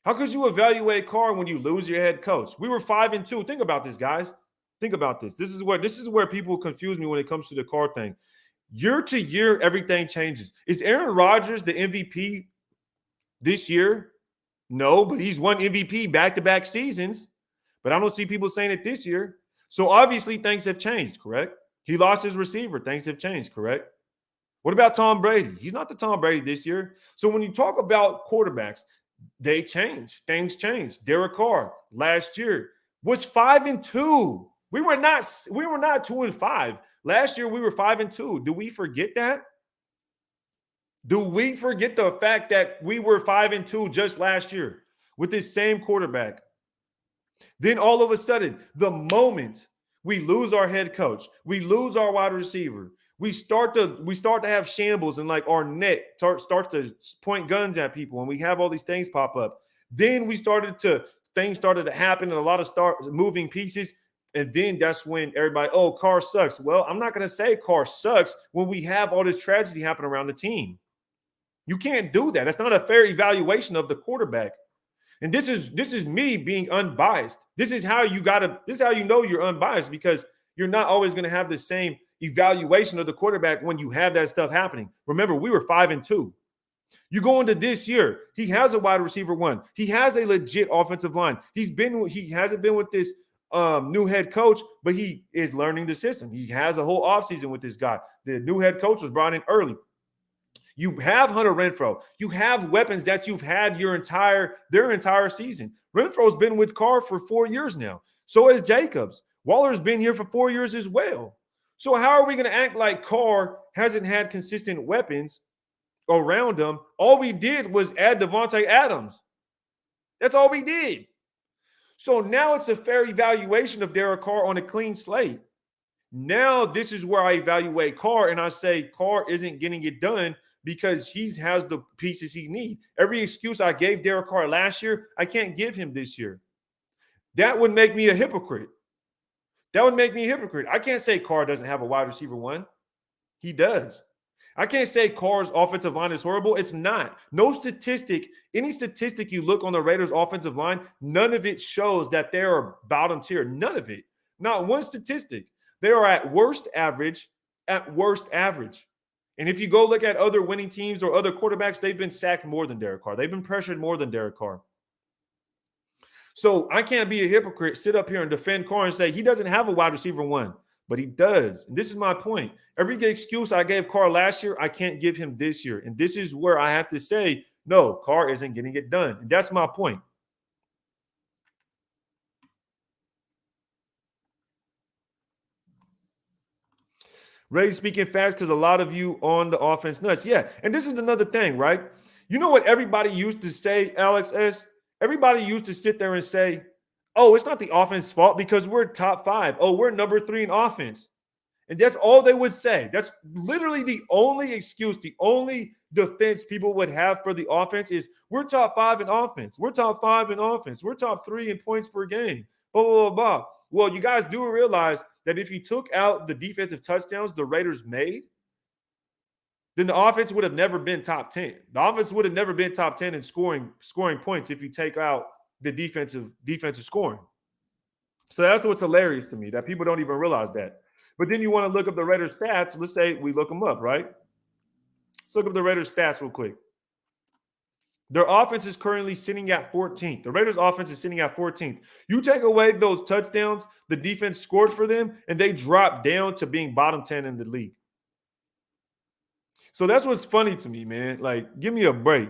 How could you evaluate Carr when you lose your head coach? We were 5-2. Think about this, guys. Think about this. This is where people confuse me when it comes to the Carr thing. Year to year, everything changes. Is Aaron Rodgers the MVP this year? No, but he's won MVP back-to-back seasons. But I don't see people saying it this year. So obviously things have changed, correct? He lost his receiver. Things have changed, correct? What about Tom Brady? He's not the Tom Brady this year. So when you talk about quarterbacks, they change. Things change. Derek Carr last year was 5-2. We were not 2-5. Last year we were 5-2. Do we forget that? Do we forget the fact that we were 5-2 just last year with this same quarterback? Then all of a sudden, the moment we lose our head coach, we lose our wide receiver, we start to have shambles and like our net start to point guns at people, and we have all these things pop up. Then things started to happen and a lot of moving pieces. And then that's when everybody, oh, Carr sucks. Well, I'm not going to say Carr sucks when we have all this tragedy happen around the team. You can't do that. That's not a fair evaluation of the quarterback. And this is me being unbiased. This is how you know you're unbiased, because you're not always going to have the same evaluation of the quarterback when you have that stuff happening. Remember, we were 5-2. You go into this year, he has a wide receiver one. He has a legit offensive line. He hasn't been with this new head coach, but he is learning the system. He has a whole offseason with this guy. The new head coach was brought in early. You have Hunter Renfrow. You have weapons that you've had their entire season. Renfro's been with Carr for 4 years now. So has Jacobs. Waller's been here for 4 years as well. So how are we going to act like Carr hasn't had consistent weapons around him? All we did was add Devontae Adams. That's all we did. So now it's a fair evaluation of Derek Carr on a clean slate. Now this is where I evaluate Carr, and I say Carr isn't getting it done because he has the pieces he needs. Every excuse I gave Derek Carr last year, I can't give him this year. That would make me a hypocrite. I can't say Carr doesn't have a wide receiver one. He does. I can't say Carr's offensive line is horrible. It's not. No statistic, any statistic you look on the Raiders' offensive line, none of it shows that they're bottom tier. None of it. Not one statistic. They are at worst average. And if you go look at other winning teams or other quarterbacks, they've been sacked more than Derek Carr. They've been pressured more than Derek Carr. So I can't be a hypocrite, sit up here and defend Carr and say he doesn't have a wide receiver one, but he does. And this is my point. Every excuse I gave Carr last year, I can't give him this year. And this is where I have to say, no, Carr isn't getting it done. And that's my point. Ray speaking fast because a lot of you on the offense nuts. Yeah, and this is another thing, right? You know what everybody used to say, Alex S? Everybody used to sit there and say, oh, it's not the offense's fault because we're top 5. Oh, we're number 3 in offense. And that's all they would say. That's literally the only excuse, the only defense people would have for the offense is we're top 5 in offense. We're top 5 in offense. We're top 3 in points per game. Blah, blah, blah, blah. Well, you guys do realize that if you took out the defensive touchdowns the Raiders made, then the offense would have never been top 10. The offense would have never been top 10 in scoring points if you take out the defensive scoring. So that's what's hilarious to me, that people don't even realize that. But then you want to look up the Raiders stats. Let's say we look them up, right? Let's look up the Raiders stats real quick. Their offense is currently sitting at 14th. The Raiders offense is sitting at 14th. You take away those touchdowns the defense scored for them, and they drop down to being bottom 10 in the league. So that's what's funny to me, man. Like, give me a break.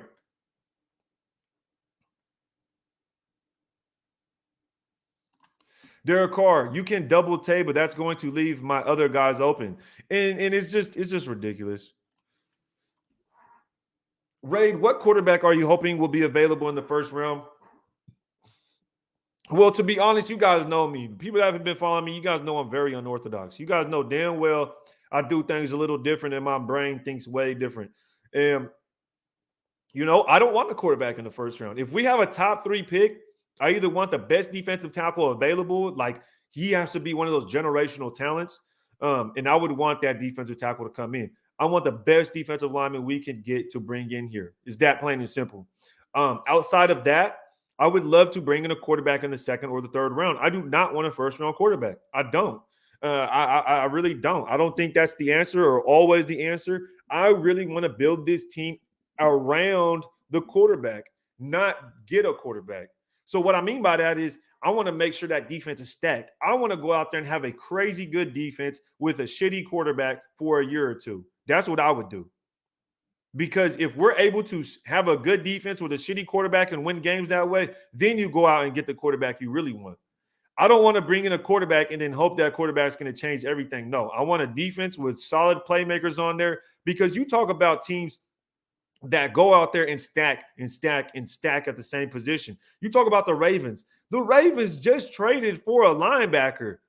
Derek Carr, you can double Tay, but that's going to leave my other guys open. And it's just ridiculous. Raid, what quarterback are you hoping will be available in the first round? Well, to be honest, you guys know me. People that have been following me, you guys know I'm very unorthodox. You guys know damn well I do things a little different and my brain thinks way different. And, I don't want a quarterback in the first round. If we have a top 3 pick, I either want the best defensive tackle available, like he has to be one of those generational talents, and I would want that defensive tackle to come in. I want the best defensive lineman we can get to bring in here. It's that plain and simple. Outside of that, I would love to bring in a quarterback in the second or the third round. I do not want a first-round quarterback. I don't. I really don't. I don't think that's the answer or always the answer. I really want to build this team around the quarterback, not get a quarterback. So what I mean by that is I want to make sure that defense is stacked. I want to go out there and have a crazy good defense with a shitty quarterback for a year or two. That's what I would do. Because if we're able to have a good defense with a shitty quarterback and win games that way, then you go out and get the quarterback you really want. I don't want to bring in a quarterback and then hope that quarterback's going to change everything. No, I want a defense with solid playmakers on there, because you talk about teams that go out there and stack at the same position. You talk about the Ravens. The Ravens just traded for a linebacker.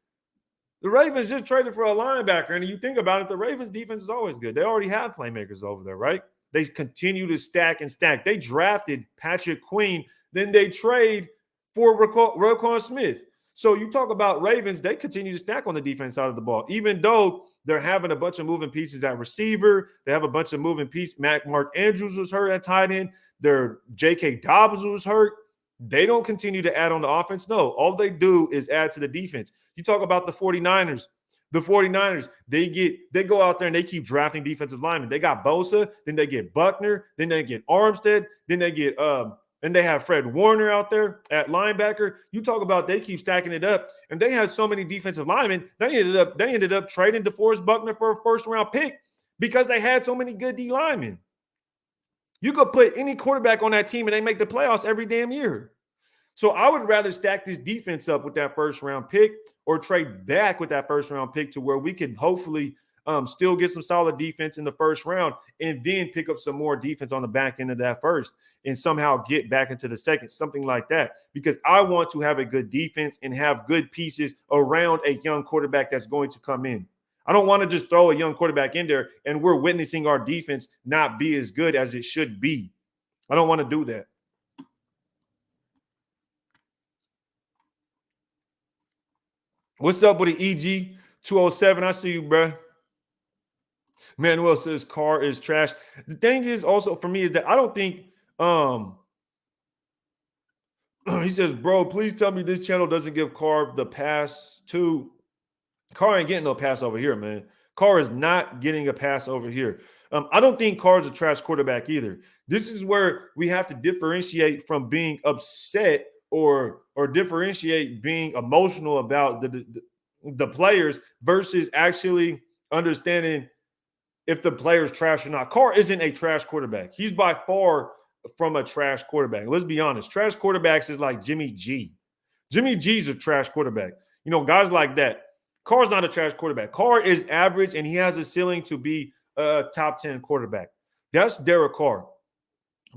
And you think about it, the Ravens defense is always good. They already have playmakers over there, right? They continue to stack. They drafted Patrick Queen. Then they trade for Roquan Smith. So you talk about Ravens, they continue to stack on the defense side of the ball, even though they're having a bunch of moving pieces at receiver. They have a bunch of moving pieces. Mark Andrews was hurt at tight end. Their J.K. Dobbins was hurt. They don't continue to add on the offense. No, all they do is add to the defense. You talk about the 49ers. The 49ers, they go out there and they keep drafting defensive linemen. They got Bosa, then they get Buckner, then they get Armstead, then they get and they have Fred Warner out there at linebacker. You talk about they keep stacking it up, and they had so many defensive linemen. They ended up trading DeForest Buckner for a first-round pick because they had so many good D linemen. You could put any quarterback on that team and they make the playoffs every damn year. So I would rather stack this defense up with that first-round pick or trade back with that first-round pick to where we can hopefully still get some solid defense in the first round and then pick up some more defense on the back end of that first and somehow get back into the second, something like that. Because I want to have a good defense and have good pieces around a young quarterback that's going to come in. I don't want to just throw a young quarterback in there and we're witnessing our defense not be as good as it should be. I don't want to do that. What's up with the EG 207? I see you, bro. Manuel says Carr is trash. The thing is also for me is that I don't think he says, bro, please tell me this channel doesn't give Carr the pass to. Carr ain't getting no pass over here, man. Carr is not getting a pass over here. I don't think Carr's a trash quarterback either. This is where we have to differentiate from being upset or differentiate being emotional about the players versus actually understanding if the player's trash or not. Carr isn't a trash quarterback. He's by far from a trash quarterback. Let's be honest. Trash quarterbacks is like Jimmy G. Jimmy G's a trash quarterback. You know, guys like that. Carr's not a trash quarterback. Carr is average, and he has a ceiling to be a top 10 quarterback. That's Derek Carr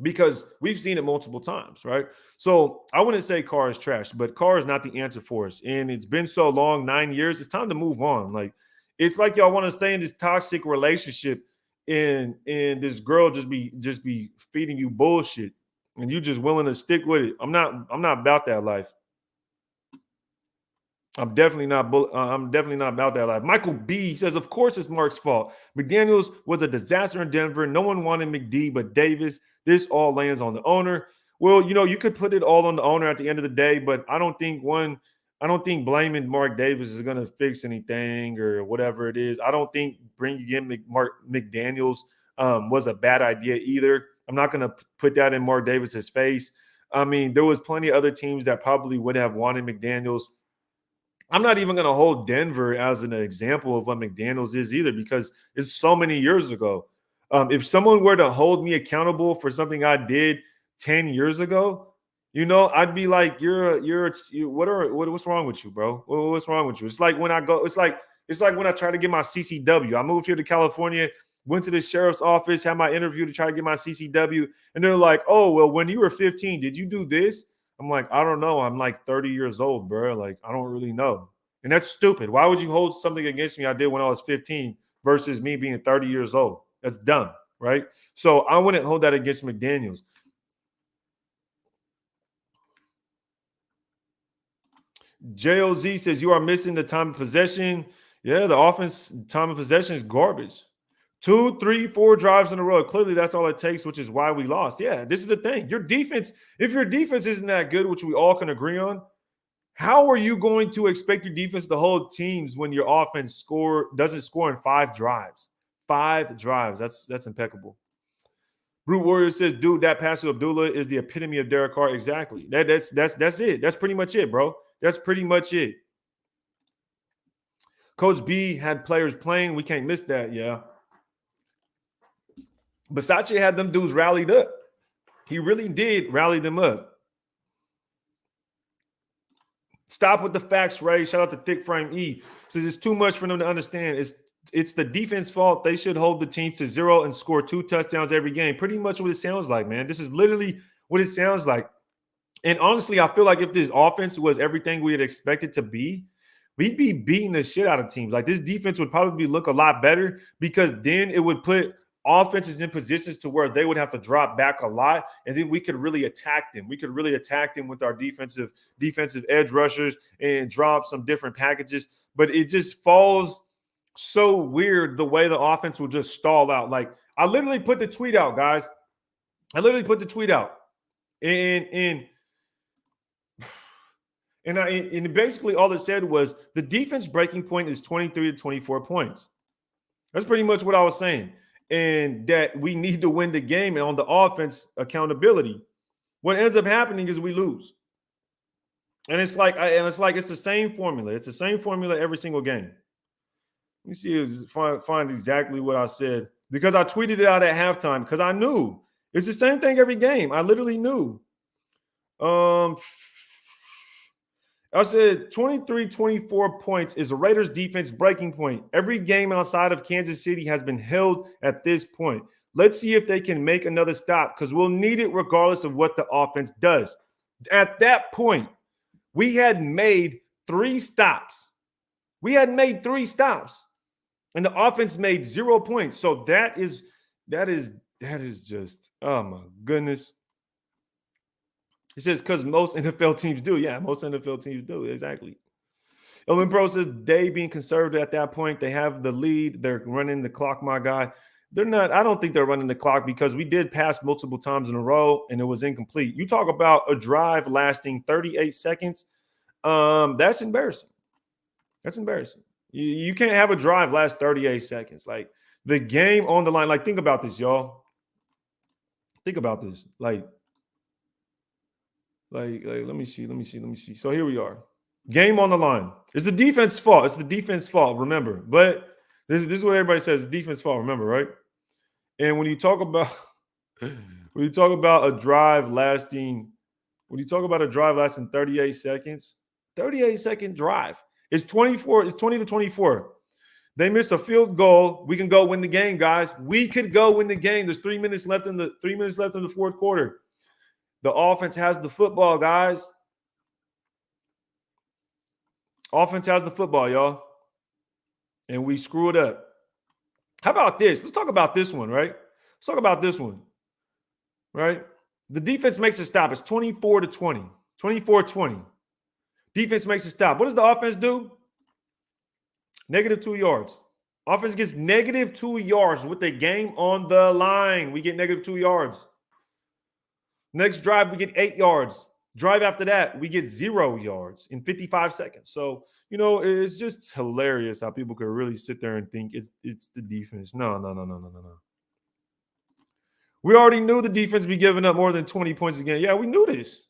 because we've seen it multiple times, right? So I wouldn't say Carr is trash, but Carr is not the answer for us. And it's been so long, 9 years. It's time to move on. Like, it's like y'all want to stay in this toxic relationship and this girl just be feeding you bullshit and you just willing to stick with it. I'm not about that life. I'm definitely not about that life. Michael B says, of course it's Mark's fault. McDaniels was a disaster in Denver. No one wanted McD but Davis. This all lands on the owner. Well, you know, you could put it all on the owner at the end of the day, but I don't think blaming Mark Davis is going to fix anything or whatever it is. I don't think bringing in Mark McDaniels was a bad idea either. I'm not going to put that in Mark Davis's face. I mean, there was plenty of other teams that probably would have wanted McDaniels. I'm not even going to hold Denver as an example of what McDaniels is either because it's so many years ago. If someone were to hold me accountable for something I did 10 years ago, you know, I'd be like, what's wrong with you, bro? What's wrong with you? It's like when it's like when I try to get my CCW. I moved here to California, went to the sheriff's office, had my interview to try to get my CCW. And they're like, oh, well, when you were 15, did you do this? I'm like, I don't know. I'm like 30 years old, bro. Like, I don't really know. And that's stupid. Why would you hold something against me I did when I was 15 versus me being 30 years old? That's dumb, right? So I wouldn't hold that against McDaniels. JOZ says, you are missing the time of possession. Yeah, the offense time of possession is garbage. 2, 3, 4 drives in a row. Clearly, that's all it takes, which is why we lost. Yeah, this is the thing. Your defense, if your defense isn't that good, which we all can agree on, how are you going to expect your defense to hold teams when your offense doesn't score in 5 drives? 5 drives. That's impeccable. Root Warrior says, dude, that pass to Abdullah is the epitome of Derek Carr. Exactly. That's it. That's pretty much it, bro. That's pretty much it. Coach B had players playing. We can't miss that, yeah. Versace had them dudes rallied up. He really did rally them up. Stop with the facts, Ray. Shout out to Thick Frame E. Says it's too much for them to understand. It's the defense fault. They should hold the team to 0 and score 2 touchdowns every game. Pretty much what it sounds like, man. This is literally what it sounds like. And honestly, I feel like if this offense was everything we had expected to be, we'd be beating the shit out of teams. Like this defense would probably look a lot better because then it would put offenses in positions to where they would have to drop back a lot, and then we could really attack them. We could really attack them with our defensive edge rushers and drop some different packages. But it just falls so weird the way the offense will just stall out. Like I literally put the tweet out, guys. I literally put the tweet out, and And basically all it said was the defense breaking point is 23 to 24 points. That's pretty much what I was saying. And that we need to win the game, and on the offense, accountability. What ends up happening is we lose. And it's the same formula. It's the same formula every single game. Let me see, find exactly what I said, because I tweeted it out at halftime because I knew it's the same thing every game. I literally knew. I said 23-24 points is the Raiders defense breaking point. Every game outside of Kansas City has been held at this point. Let's see if they can make another stop, because we'll need it regardless of what the offense does. At that point, we had made 3 stops. And the offense made 0 points. So that is just, oh my goodness. It says because most NFL teams do. Yeah, most NFL teams do. Exactly. Elvin Pro says they being conservative at that point. They have the lead. They're running the clock, my guy. They're not. I don't think they're running the clock, because we did pass multiple times in a row and it was incomplete. You talk about a drive lasting 38 seconds. That's embarrassing. That's embarrassing. You can't have a drive last 38 seconds. Like, the game on the line. Like, think about this, y'all. Think about this. Like, let me see. So here we are. Game on the line. It's the defense's fault. Remember. But this is what everybody says. It's the defense's fault. Remember, right? And when you talk about a drive lasting 38 seconds, 38-second drive. It's 20 to 24. They missed a field goal. We can go win the game, guys. We could go win the game. There's 3 minutes left in the fourth quarter. The offense has the football, guys. Offense has the football, y'all. And we screw it up. How about this? Let's talk about this one, right? Let's talk about this one, right? The defense makes a stop. It's 24 to 20. 24-20. Defense makes a stop. What does the offense do? -2 yards. Offense gets -2 yards with the game on the line. We get -2 yards. Next drive, we get 8 yards. Drive after that, we get 0 yards in 55 seconds. So, it's just hilarious how people could really sit there and think it's the defense. No. We already knew the defense be giving up more than 20 points again. Yeah, we knew this.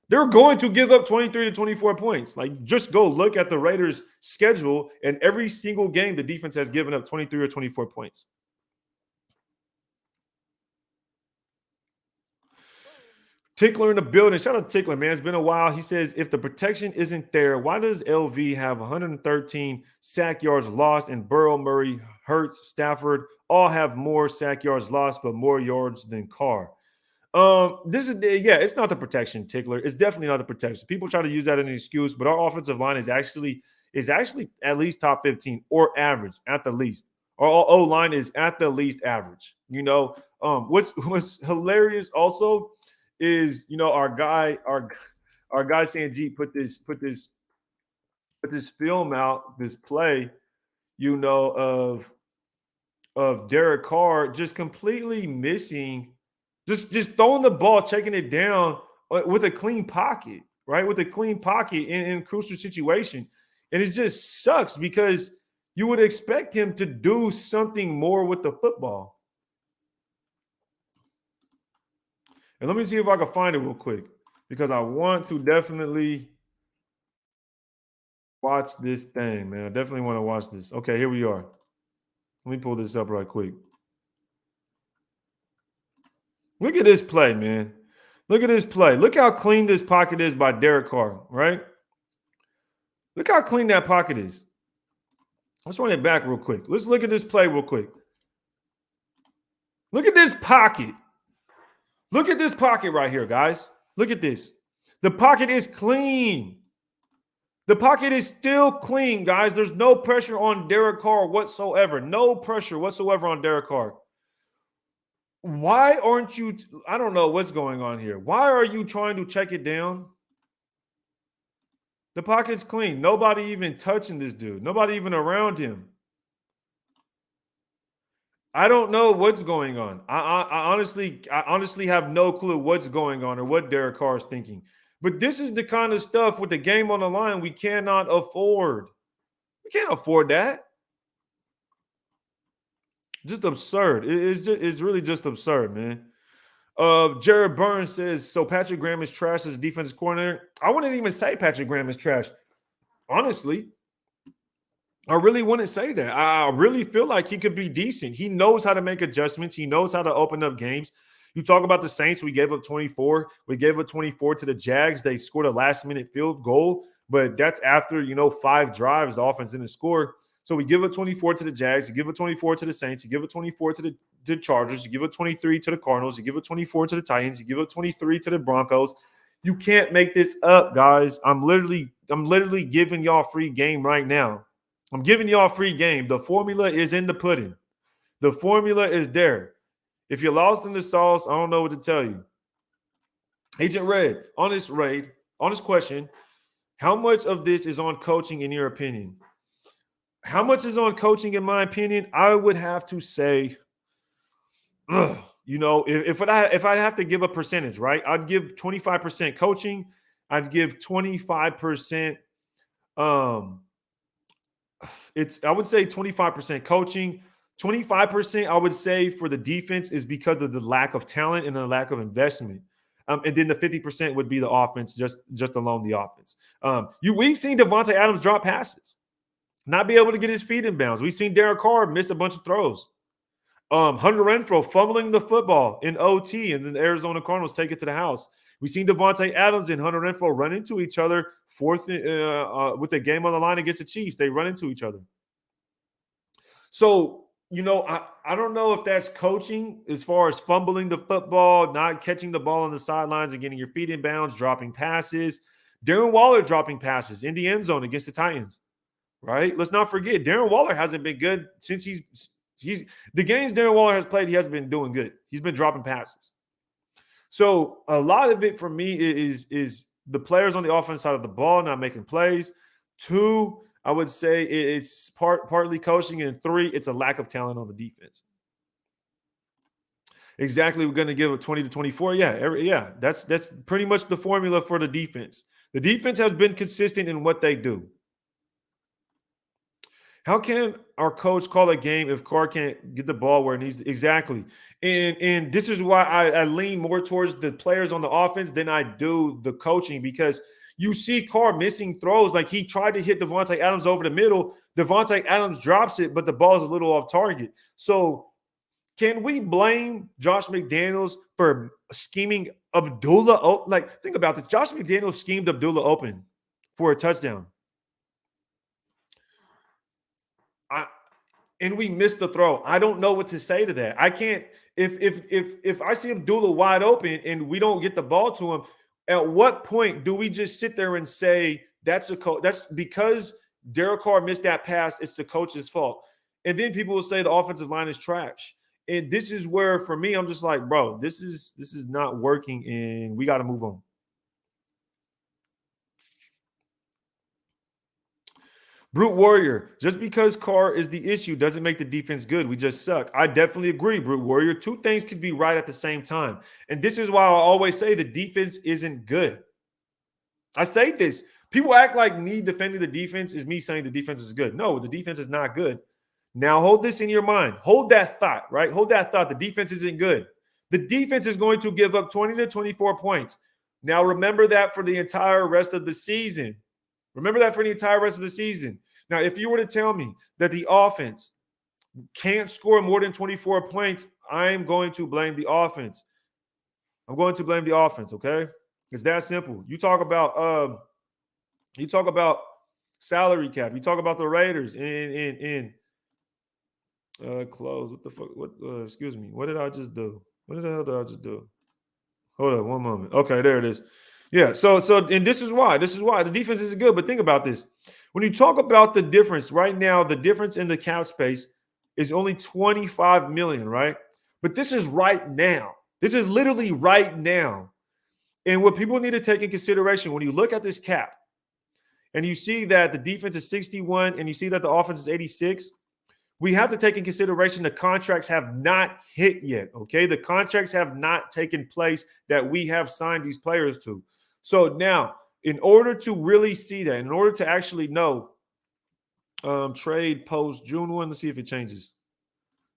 They're going to give up 23 to 24 points. Like, just go look at the Raiders' schedule, and every single game the defense has given up 23 or 24 points. Tickler in the building. Shout out to Tickler, man. It's been a while. He says, if the protection isn't there, why does LV have 113 sack yards lost, and Burrow, Murray, Hurts, Stafford all have more sack yards lost but more yards than Carr? It's not the protection, Tickler. It's definitely not the protection. People try to use that as an excuse, but our offensive line is actually at least top 15 or average at the least. Our O-line is at the least average. What's hilarious also is, our guy Sanjeet put this film out, this play, of Derek Carr just completely missing, just throwing the ball, checking it down with a clean pocket, right? With a clean pocket in a crucial situation. And it just sucks, because you would expect him to do something more with the football. And let me see if I can find it real quick, because I want to definitely watch this thing, man. I definitely want to watch this. Okay, here we are. Let me pull this up right quick. Look at this play, man. Look at this play. Look how clean this pocket is by Derek Carr, right? Look how clean that pocket is. Let's run it back real quick. Let's look at this play real quick. Look at this pocket. Look at this pocket right here, guys. Look at this. The pocket is clean. The pocket is still clean, guys. There's no pressure on Derek Carr whatsoever. No pressure whatsoever on Derek Carr. Why aren't you – I don't know what's going on here. Why are you trying to check it down? The pocket's clean. Nobody even touching this dude. Nobody even around him. I don't know what's going on. I honestly have no clue what's going on or what Derek Carr is thinking. But this is the kind of stuff with the game on the line we cannot afford. We can't afford that. Just absurd. It's really just absurd, man. Jared Burns says, so Patrick Graham is trash as a defensive coordinator. I wouldn't even say Patrick Graham is trash. Honestly, I really wouldn't say that. I really feel like he could be decent. He knows how to make adjustments. He knows how to open up games. You talk about the Saints. We gave up 24. We gave up 24 to the Jags. They scored a last-minute field goal, but that's after, 5 drives. The offense didn't score. So we give up 24 to the Jags. You give up 24 to the Saints. You give up 24 to the Chargers. You give up 23 to the Cardinals. You give up 24 to the Titans. You give up 23 to the Broncos. You can't make this up, guys. I'm literally giving y'all free game right now. I'm giving y'all free game. The formula is in the pudding. The formula is there. If you're lost in the sauce, I don't know what to tell you. Agent Red, on this question, how much of this is on coaching in your opinion? How much is on coaching in my opinion? I would have to say, if I have to give a percentage, right? I'd give 25% coaching. I'd give 25%. I would say 25% coaching. 25% I would say for the defense is because of the lack of talent and the lack of investment. And then the 50% would be the offense, just alone the offense. We've seen Devontae Adams drop passes, not be able to get his feet in bounds. We've seen Derek Carr miss a bunch of throws. Hunter Renfrow fumbling the football in OT, and then the Arizona Cardinals take it to the house. We've seen Devontae Adams and Hunter Renfrow run into each other with the game on the line against the Chiefs. They run into each other. So, I don't know if that's coaching as far as fumbling the football, not catching the ball on the sidelines and getting your feet in bounds, dropping passes. Darren Waller dropping passes in the end zone against the Titans, right? Let's not forget, Darren Waller hasn't been good since the games Darren Waller has played, he hasn't been doing good. He's been dropping passes. So a lot of it for me is the players on the offense side of the ball not making plays. 2, I would say it's partly coaching, and 3, it's a lack of talent on the defense. Exactly, we're going to give it 20 to 24. Yeah, that's pretty much the formula for the defense. The defense has been consistent in what they do. How can our coach call a game if Carr can't get the ball where it needs to? Exactly. And this is why I lean more towards the players on the offense than I do the coaching, because you see Carr missing throws. Like, he tried to hit Devontae Adams over the middle. Devontae Adams drops it, but the ball is a little off target. So can we blame Josh McDaniels for scheming Abdullah? Like, think about this. Josh McDaniels schemed Abdullah open for a touchdown. And we missed the throw. I don't know what to say to that. I can't. If I see Abdullah wide open and we don't get the ball to him, at what point do we just sit there and say that's because Derek Carr missed that pass, it's the coach's fault? And then people will say the offensive line is trash. And this is where, for me, I'm just like, bro, this is not working, and we got to move on. Brute Warrior, just because Carr is the issue doesn't make the defense good. We just suck. I definitely agree, Brute Warrior. 2 things could be right at the same time. And this is why I always say the defense isn't good. I say this. People act like me defending the defense is me saying the defense is good. No, the defense is not good. Now hold this in your mind. Hold that thought, right? Hold that thought. The defense isn't good. The defense is going to give up 20 to 24 points. Now remember that for the entire rest of the season. Remember that for the entire rest of the season. Now, if you were to tell me that the offense can't score more than 24 points, I'm going to blame the offense. I'm going to blame the offense, okay? It's that simple. You talk about salary cap. You talk about the Raiders in close. What the fuck? Excuse me. What did I just do? What the hell did I just do? Hold on one moment. Okay, there it is. Yeah, so and this is why the defense is good. But think about this. When you talk about the difference right now, the difference in the cap space is only $25 million, right? But this is right now. This is literally right now. And what people need to take in consideration when you look at this cap and you see that the defense is 61 and you see that the offense is 86, we have to take in consideration the contracts have not hit yet, okay? The contracts have not taken place that we have signed these players to. So now, in order to really see that, in order to actually know, trade post June 1, let's see if it changes.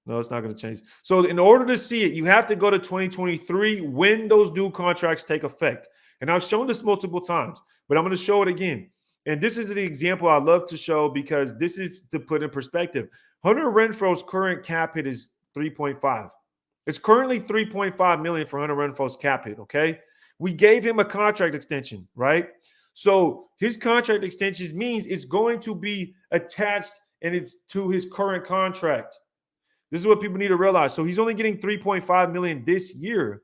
No, it's not going to change. So in order to see it, you have to go to 2023 when those new contracts take effect. And I've shown this multiple times, but I'm going to show it again. And this is the example I love to show because this is to put in perspective. Hunter Renfro's current cap hit is 3.5. It's currently 3.5 million for Hunter Renfro's cap hit, okay? We gave him a contract extension, right? So his contract extension means it's going to be attached and it's to his current contract. This is what people need to realize. So he's only getting 3.5 million this year.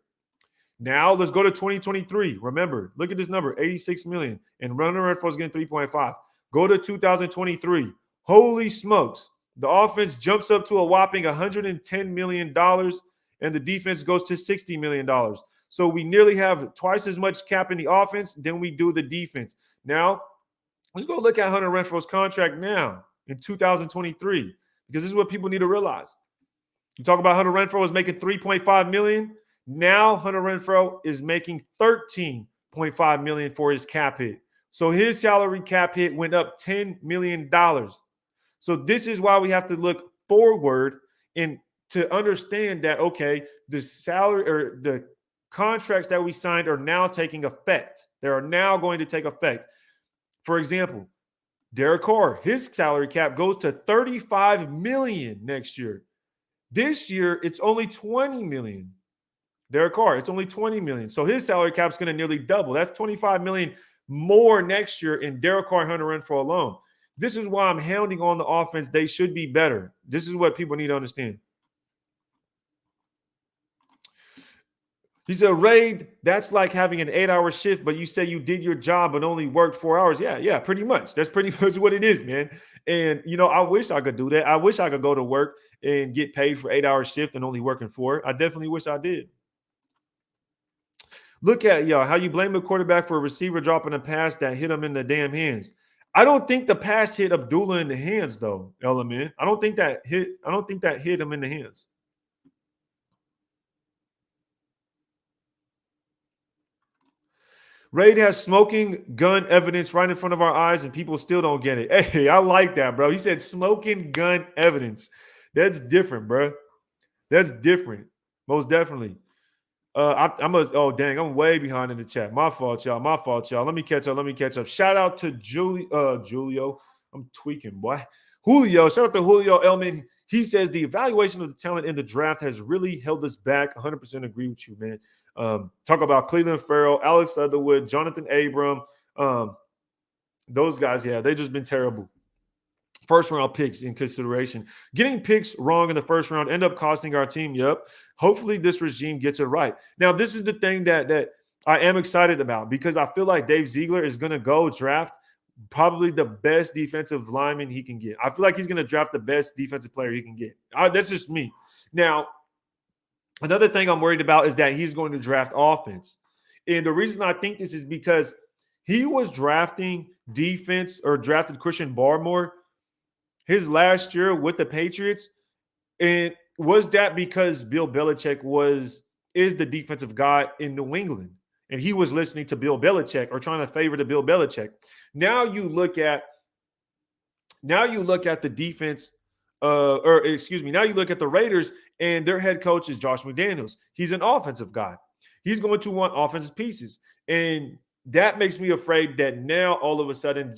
Now let's go to 2023. Remember, look at this number, 86 million. And Hunter Renfro is getting 3.5. Go to 2023. Holy smokes. The offense jumps up to a whopping $110 million, and the defense goes to $60 million. So we nearly have twice as much cap in the offense than we do the defense. Now, let's go look at Hunter Renfro's contract now in 2023, because this is what people need to realize. You talk about Hunter Renfro is making 3.5 million. Now Hunter Renfro is making 13.5 million for his cap hit. So his salary cap hit went up $10 million. So this is why we have to look forward and to understand that, okay, the salary or the contracts that we signed are now taking effect. They are now going to take effect. For example, Derek Carr, his salary cap goes to 35 million next year. This year, it's only 20 million. Derek Carr, it's only 20 million. So his salary cap is going to nearly double. That's 25 million more next year in Derek Carr, Hunter Renfro alone. This is why I'm hounding on the offense. They should be better. This is what people need to understand. He said, Raid, that's like having an 8-hour shift, but you say you did your job but only worked 4 hours. Yeah, pretty much. That's pretty much what it is, man. And, I wish I could do that. I wish I could go to work and get paid for 8-hour shift and only working 4. I definitely wish I did. Look at, how you blame a quarterback for a receiver dropping a pass that hit him in the damn hands. I don't think the pass hit Abdullah in the hands, though, Element. I don't think that hit him in the hands. Raid has smoking gun evidence right in front of our eyes, and people still don't get it. Hey, I like that, bro. He said smoking gun evidence. That's different, bro. That's different. Most definitely. I'm way behind in the chat. My fault, y'all. Let me catch up. Shout out to Julio. I'm tweaking, boy. Julio. Shout out to Julio Elman. He says the evaluation of the talent in the draft has really held us back. 100% agree with you, man. Talk about Cleveland Farrell, Alex Leatherwood, Jonathan Abram. Those guys, they've just been terrible. First round picks in consideration. Getting picks wrong in the first round end up costing our team. Yep. Hopefully this regime gets it right. Now, this is the thing that I am excited about, because I feel like Dave Ziegler is going to go draft probably the best defensive lineman he can get. I feel like he's going to draft the best defensive player he can get. That's just me. Now, another thing I'm worried about is that he's going to draft offense. And the reason I think this is because he was drafting defense, or drafted Christian Barmore his last year with the Patriots. And was that because Bill Belichick is the defensive guy in New England, and he was listening to Bill Belichick or trying to favor the Bill Belichick? Now you look at the defense, now you look at the Raiders, and their head coach is Josh McDaniels. He's an offensive guy. He's going to want offensive pieces. And that makes me afraid that now all of a sudden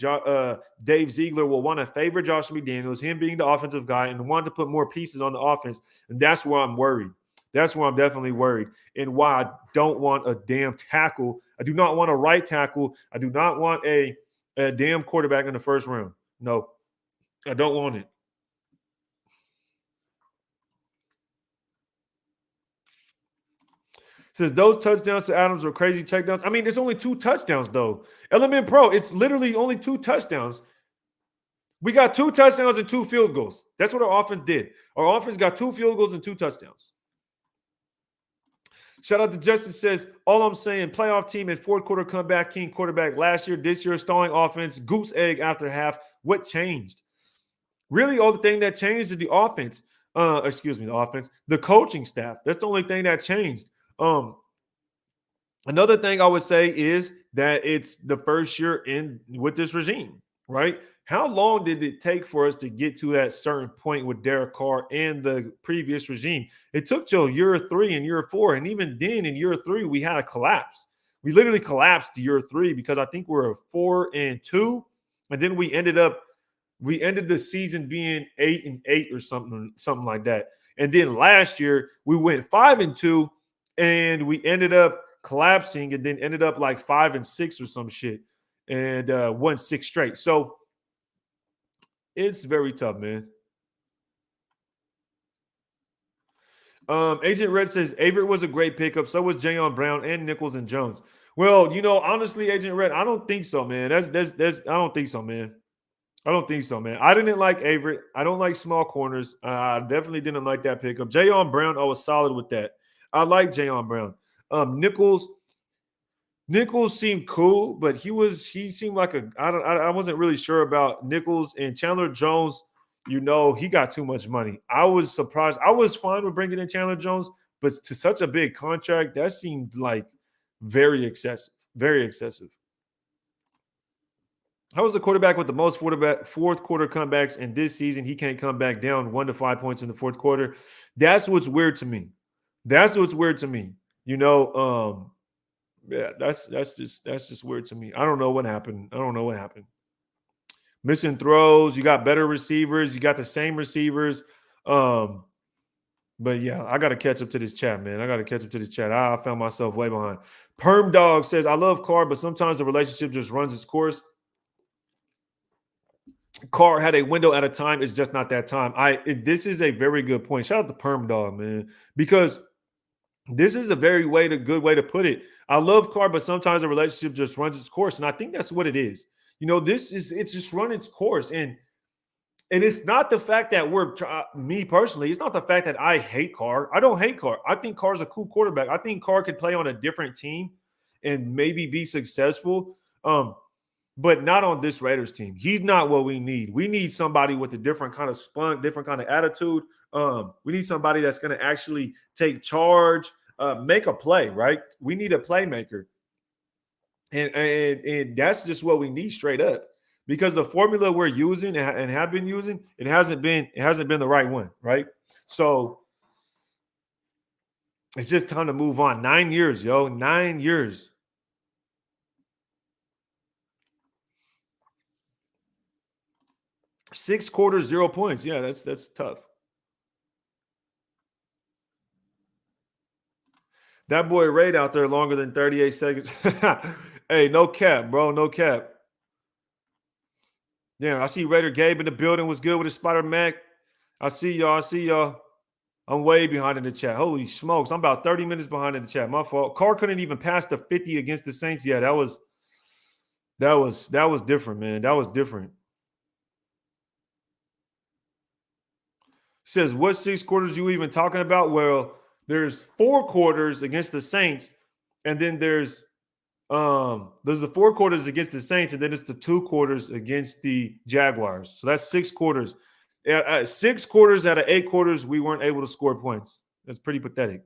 Dave Ziegler will want to favor Josh McDaniels, him being the offensive guy, and want to put more pieces on the offense. And that's where I'm worried. That's where I'm definitely worried, and why I don't want a damn tackle. I do not want a right tackle. I do not want a damn quarterback in the first round. No, I don't want it. Says those touchdowns to Adams were crazy checkdowns. I mean, there's only 2 touchdowns, though. Element Pro, it's literally only 2 touchdowns. We got 2 touchdowns and 2 field goals. That's what our offense did. Our offense got 2 field goals and 2 touchdowns. Shout out to Justin, says, all I'm saying, playoff team and fourth quarter comeback king quarterback last year, this year, stalling offense, goose egg after half. What changed? Really, all the thing that changed is the offense. The offense. The coaching staff. That's the only thing that changed. Another thing I would say is that it's the first year in with this regime, right? How long did it take for us to get to that certain point with Derek Carr and the previous regime? It took till year 3 and year 4. And even then in year 3, we had a collapse. We literally collapsed year 3 because I think we're 4-2. And then we ended the season being 8-8 or something like that. And then last year we went 5-2 and we ended up collapsing and then ended up like 5-6 or some shit and won 6 straight. So it's very tough, man. Agent Red says Averett was a great pickup. So was Jayon Brown and Nichols and Jones. Well, honestly, Agent Red, I don't think so, man. I don't think so, man. I don't think so, man. I didn't like Averett. I don't like small corners. I definitely didn't like that pickup. Jayon Brown, I was solid with that. I like Jayon Brown. Nichols seemed cool, but he seemed like I wasn't really sure about Nichols and Chandler Jones. He got too much money. I was surprised. I was fine with bringing in Chandler Jones, but to such a big contract, that seemed like very excessive. Very excessive. How was the quarterback with the most fourth quarter comebacks, and this season he can't come back down 1 to 5 points in the fourth quarter? That's what's weird to me. Yeah, that's just weird to me. I don't know what happened. Missing throws. You got better receivers. You got the same receivers. But yeah, I got to catch up to this chat, man. I found myself way behind. Perm Dog says, I love Carr, but sometimes the relationship just runs its course. Carr had a window at a time. It's just not that time. This is a very good point. Shout out to Perm Dog, man, because this is a very good way to put it. I love Carr, but sometimes the relationship just runs its course, and I think that's what it is. It's just run its course, and it's not the fact that me personally, it's not the fact that I hate Carr. I don't hate Carr. I think Carr's a cool quarterback. I think Carr could play on a different team and maybe be successful. But not on this Raiders team. He's not what we need. We need somebody with a different kind of spunk, different kind of attitude. We need somebody that's going to actually take charge, make a play, right? We need a playmaker. And that's just what we need straight up. Because the formula we're using and have been using, it hasn't been the right one, right? So it's just time to move on. 9 years, 9 years. 6 quarters, 0 points. Yeah, that's tough. That boy Raid out there longer than 38 seconds. Hey, no cap, bro. No cap. Yeah, I see Raider Gabe in the building. Was good with his Spider Mac. I see y'all. I'm way behind in the chat. Holy smokes. I'm about 30 minutes behind in the chat. My fault. Carr couldn't even pass the 50 against the Saints. Yeah, that was different, man. That was different. Says, what 6 quarters you even talking about? Well, there's 4 quarters against the Saints, and then there's the 4 quarters against the Saints, and then it's the 2 quarters against the Jaguars. So that's 6 quarters. 6 quarters out of 8 quarters, we weren't able to score points. That's pretty pathetic.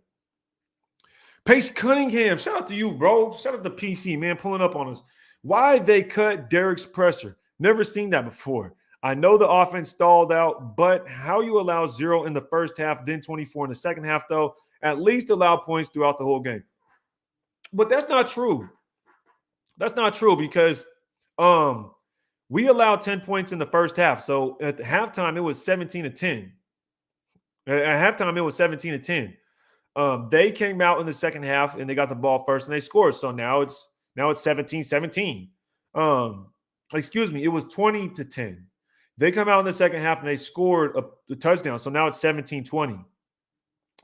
Pace Cunningham, shout out to you, bro. Shout out to PC, man, pulling up on us. Why they cut Derek's presser? Never seen that before. I know the offense stalled out, but how you allow 0 in the first half, then 24 in the second half, though, at least allow points throughout the whole game. But that's not true. That's not true because we allowed 10 points in the first half. So at the halftime, it was 17-10. At halftime, it was 17-10. They came out in the second half and they got the ball first and they scored. So now it's 17-17. Excuse me, it was 20-10. They come out in the second half and they scored a touchdown. So now it's 17-20.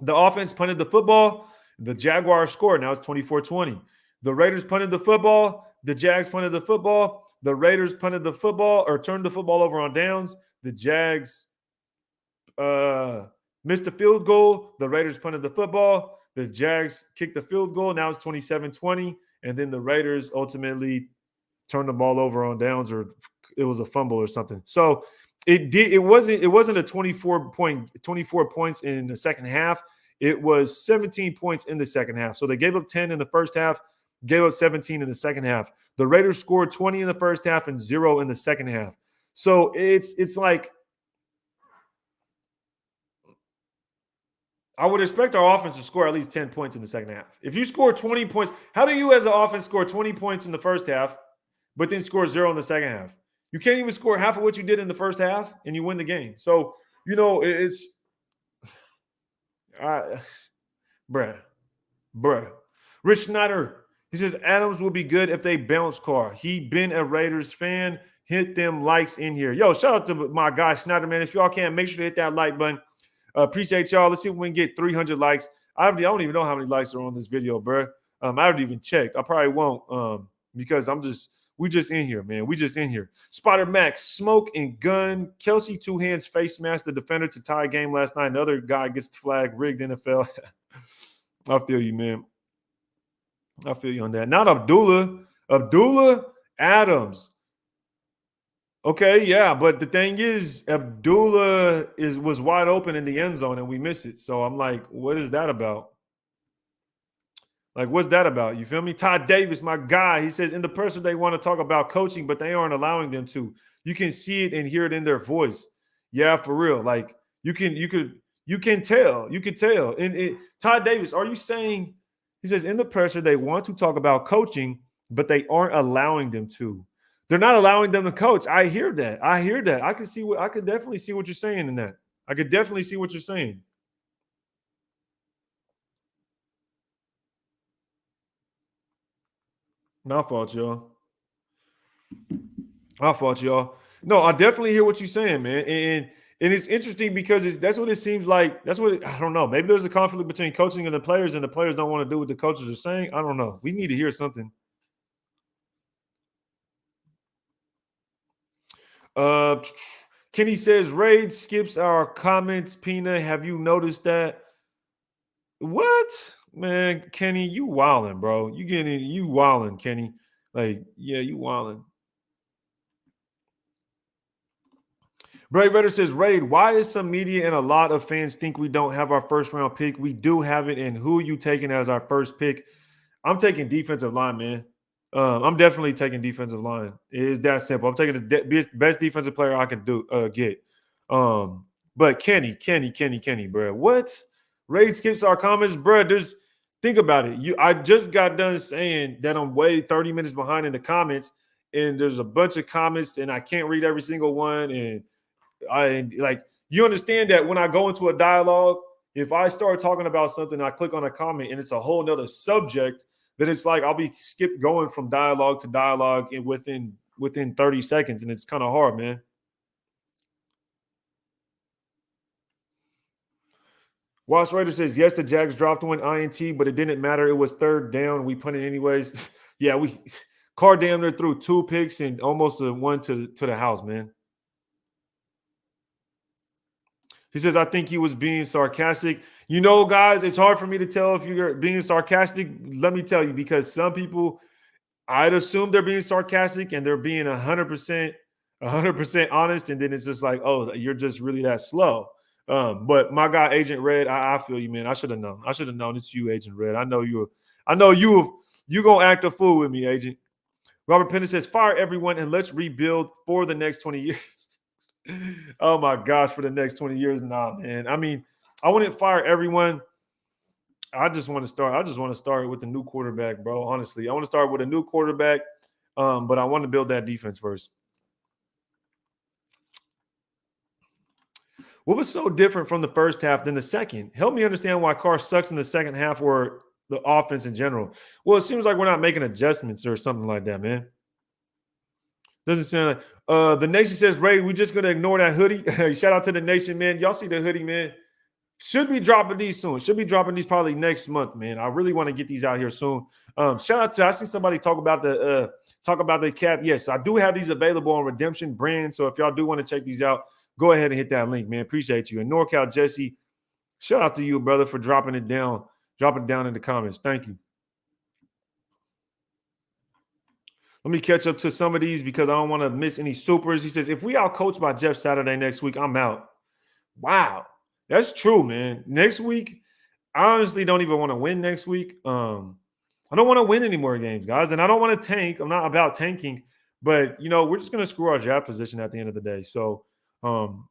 The offense punted the football. The Jaguars scored. Now it's 24-20. The Raiders punted the football. The Jags punted the football. The Raiders punted the football or turned the football over on downs. The Jags missed the field goal. The Raiders punted the football. The Jags kicked the field goal. Now it's 27-20. And then the Raiders ultimately turned the ball over on downs, or it was a fumble or something. So it wasn't a 24 points in the second half. It was 17 points in the second half. So they gave up 10 in the first half. gave up 17 in the second half. The Raiders scored 20 in the first half and 0 in the second half. So it's like I would expect our offense to score at least 10 points in the second half. If you score 20 points, how do you as an offense score 20 points in the first half, but then score 0 in the second half? You can't even score half of what you did in the first half, and you win the game. So, it's bruh. Rich Snyder, he says, Adams will be good if they bounce Carr. He been a Raiders fan. Hit them likes in here. Yo, shout out to my guy Snyder, man. If y'all can, make sure to hit that like button. Appreciate y'all. Let's see if we can get 300 likes. I don't even know how many likes are on this video, bro. I haven't even checked. I probably won't because we just in here, man. We just in here. Spider Max, smoke and gun. Kelsey, 2 hands, face mask the defender to tie a game last night. Another guy gets the flag, rigged NFL. I feel you, man. I feel you on that. Not Abdullah. Abdullah Adams. Okay, yeah, but the thing is, Abdullah was wide open in the end zone and we miss it. So I'm like, what is that about? Like, what's that about? You feel me? Todd Davis, my guy, he says, in the person they want to talk about coaching, but they aren't allowing them to. You can see it and hear it in their voice. Yeah, for real. Like, you can tell. You can tell. And Todd Davis, are you saying, he says, in the pressure, they want to talk about coaching, but they aren't allowing them to. They're not allowing them to coach. I hear that. I could definitely see what you're saying in that. I could definitely see what you're saying. My fault, y'all. My fault, y'all. No, I definitely hear what you're saying, man. And it's interesting because that's what it seems like. I don't know. Maybe there's a conflict between coaching and the players don't want to do what the coaches are saying. I don't know. We need to hear something. Kenny says, Raid skips our comments. Pina, have you noticed that? What? Man, Kenny, you wildin', bro. You wildin', Kenny. Like, yeah, you wildin'. Brave Raider says, Raid, why is some media and a lot of fans think we don't have our first round pick? We do have it, and who you taking as our first pick? I'm taking defensive line, man. I'm definitely taking defensive line. It is that simple. I'm taking the best defensive player I can get. But Kenny, bro. What? Raid skips our comments, bro. Think about it. I just got done saying that I'm way 30 minutes behind in the comments, and there's a bunch of comments, and I can't read every single one. And you understand that when I go into a dialogue, if I start talking about something, I click on a comment, and it's a whole nother subject. That it's like I'll be going from dialogue to dialogue within 30 seconds, and it's kind of hard, man. Watch Raider says, yes, the Jags dropped one INT, but it didn't matter. It was third down. We punted anyways. Yeah, Carr damn near threw 2 picks and almost a one to the house, man. He says, I think he was being sarcastic. Guys, it's hard for me to tell if you're being sarcastic. Let me tell you, because some people, I'd assume they're being sarcastic and they're being 100% honest. And then it's just like, oh, you're just really that slow. But my guy, Agent Red, I feel you, man. I should have known. It's you, Agent Red. I know you gonna act a fool with me, Agent. Robert Penner says, fire everyone and let's rebuild for the next 20 years. Oh my gosh, for the next 20 years. Nah, man. I mean, I wouldn't fire everyone. I just want to start with the new quarterback, bro. Honestly, I want to start with a new quarterback, but I want to build that defense first. What was so different from the first half than the second? Help me understand why Carr sucks in the second half or the offense in general. Well, it seems like we're not making adjustments or something like that, man. Doesn't sound like the nation says, Ray, we're just gonna ignore that hoodie. Shout out to the nation, man. Y'all see the hoodie, man. Should be dropping these soon. Should be dropping these probably next month, man. I really want to get these out here soon. Shout out to I see somebody talk about the cap. Yes, I do have these available on Redemption Brand. So if y'all do want to check these out, go ahead and hit that link, man. Appreciate you. And NorCal Jesse, shout out to you, brother, for dropping it down in the comments. Thank you. Let me catch up to some of these because I don't want to miss any supers. He says, if we out coached by Jeff Saturday next week, I'm out. Wow. That's true, man. Next week, I honestly don't even want to win next week. I don't want to win any more games, guys, and I don't want to tank. I'm not about tanking, but we're just gonna screw our draft position at the end of the day. So, um,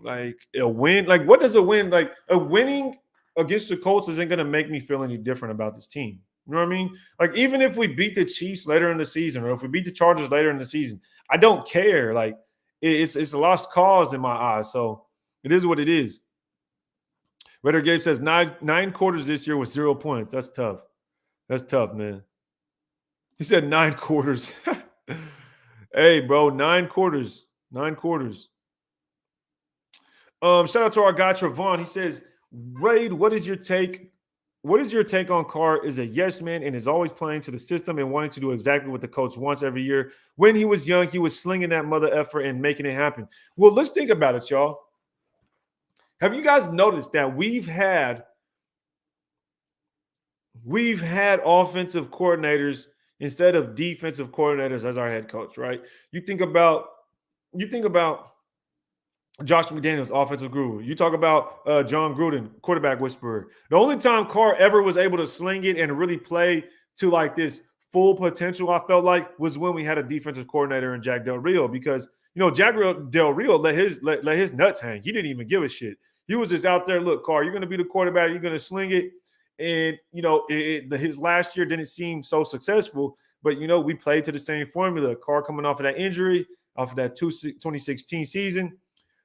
like a win, like what does a win like? A winning against the Colts isn't gonna make me feel any different about this team. You know what I mean? Like even if we beat the Chiefs later in the season, or if we beat the Chargers later in the season, I don't care. Like it's a lost cause in my eyes. So it is what it is. Raider Gabe says nine quarters this year with 0 points. That's tough. That's tough, man. He said 9 quarters. Hey, bro, 9 quarters. 9 quarters. Shout out to our guy Trevon. He says, Raid, what is your take? What is your take on Carr is a yes man and is always playing to the system and wanting to do exactly what the coach wants every year. When he was young, he was slinging that mother effort and making it happen. Well, let's think about it, y'all. Have you guys noticed that we've had offensive coordinators instead of defensive coordinators as our head coach, right? You think about Josh McDaniels, offensive guru. You talk about John Gruden, quarterback whisperer. The only time Carr ever was able to sling it and really play to like this full potential, I felt like, was when we had a defensive coordinator in Jack Del Rio, because Jack Del Rio let his nuts hang. He didn't even give a shit. He was just out there. Look, Carr, you're going to be the quarterback. You're going to sling it. And his last year didn't seem so successful, but we played to the same formula. Carr coming off of that injury, off of that 2016 season.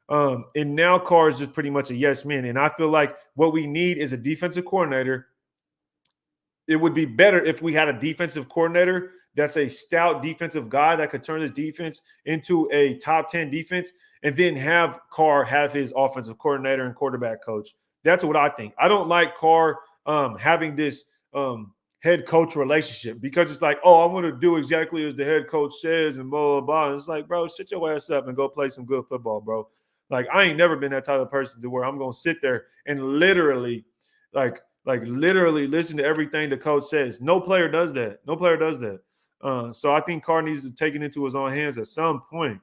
And now Carr is just pretty much a yes man. And I feel like what we need is a defensive coordinator. It would be better if we had a defensive coordinator that's a stout defensive guy that could turn this defense into a top 10 defense, and then have Carr have his offensive coordinator and quarterback coach. That's what I think. I don't like Carr having this head coach relationship, because it's like, oh, I'm going to do exactly as the head coach says and blah, blah, blah. And it's like, bro, sit your ass up and go play some good football, bro. Like, I ain't never been that type of person to where I'm going to sit there and literally listen to everything the coach says. No player does that. No player does that. So I think Carr needs to take it into his own hands at some point.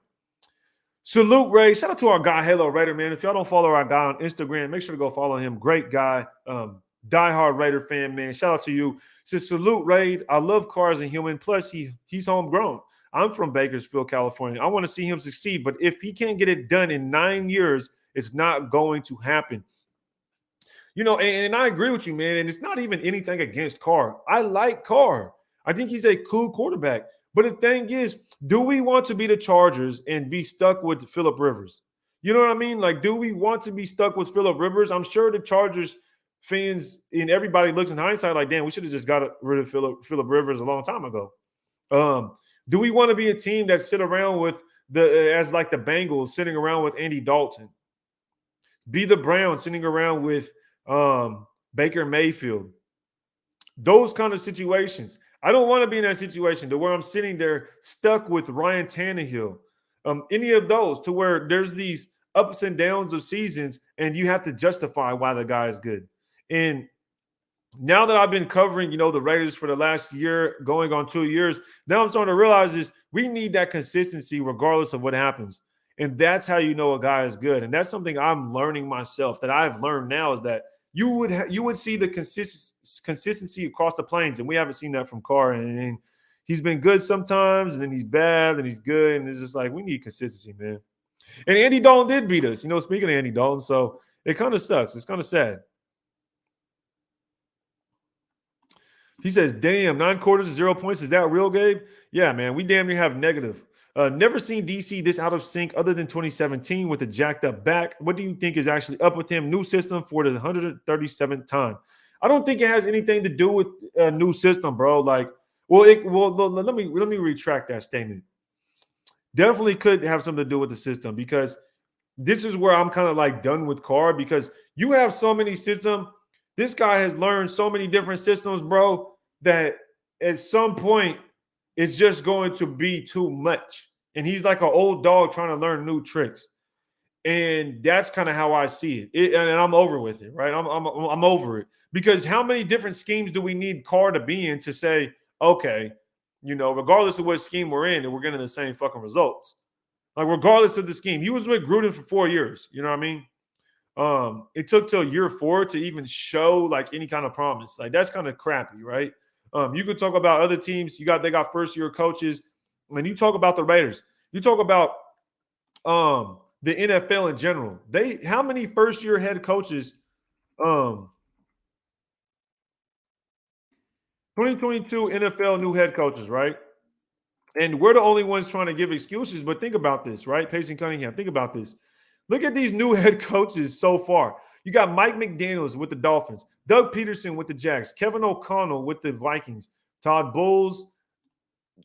Salute, Ray. Shout out to our guy, Halo Raider, man. If y'all don't follow our guy on Instagram, make sure to go follow him. Great guy. Diehard Raider fan, man. Shout out to you. Says, salute, Raid. I love Carr as a human. Plus, he's homegrown. I'm from Bakersfield, California. I want to see him succeed. But if he can't get it done in 9 years, it's not going to happen. And I agree with you, man. And it's not even anything against Carr. I like Carr. I think he's a cool quarterback. But the thing is, do we want to be the Chargers and be stuck with Phillip Rivers? You know what I mean? Like, do we want to be stuck with Phillip Rivers? I'm sure the Chargers fans and everybody looks in hindsight like, damn, we should have just got rid of Phillip Rivers a long time ago. Do we want to be a team that sit around with as like the Bengals sitting around with Andy Dalton? Be the Browns sitting around with Baker Mayfield? Those kind of situations. I don't want to be in that situation to where I'm sitting there stuck with Ryan Tannehill. Any of those, to where there's these ups and downs of seasons and you have to justify why the guy is good. And now that I've been covering, the Raiders for the last year, going on 2 years, now I'm starting to realize is we need that consistency regardless of what happens. And that's how you know a guy is good. And that's something I'm learning myself, that I've learned now, is that you would see the consistency across the plains, and we haven't seen that from Carr. And he's been good sometimes, and then he's bad, and he's good, and it's just like we need consistency, man. And Andy Dalton did beat us, speaking of Andy Dalton, so it kind of sucks. It's kind of sad. He says, damn, 9 quarters of 0 points. Is that real, Gabe? Yeah, man, we damn near have negative. Never seen DC this out of sync other than 2017 with the jacked up back. What do you think is actually up with him? New system for the 137th time. I don't think it has anything to do with a new system, bro. Like, let me retract that statement. Definitely could have something to do with the system, because this is where I'm kind of like done with Carr, because you have so many systems. This guy has learned so many different systems, bro, that at some point it's just going to be too much. And he's like an old dog trying to learn new tricks. And that's kind of how I see it. And I'm over with it, right? I'm over it. Because how many different schemes do we need Carr to be in to say, okay, regardless of what scheme we're in, and we're getting the same fucking results? Like, regardless of the scheme. He was with Gruden for 4 years. You know what I mean? It took till year 4 to even show like any kind of promise. Like, that's kind of crappy, right? You could talk about other teams. They got first year coaches. When you talk about the Raiders, you talk about the NFL in general. How many first year head coaches 2022 NFL new head coaches, right? And we're the only ones trying to give excuses. But think about this, right? Payson Cunningham, think about this. Look at these new head coaches so far. You got Mike McDaniels with the Dolphins, Doug Peterson with the Jags, Kevin O'Connell with the Vikings, Todd Bowles,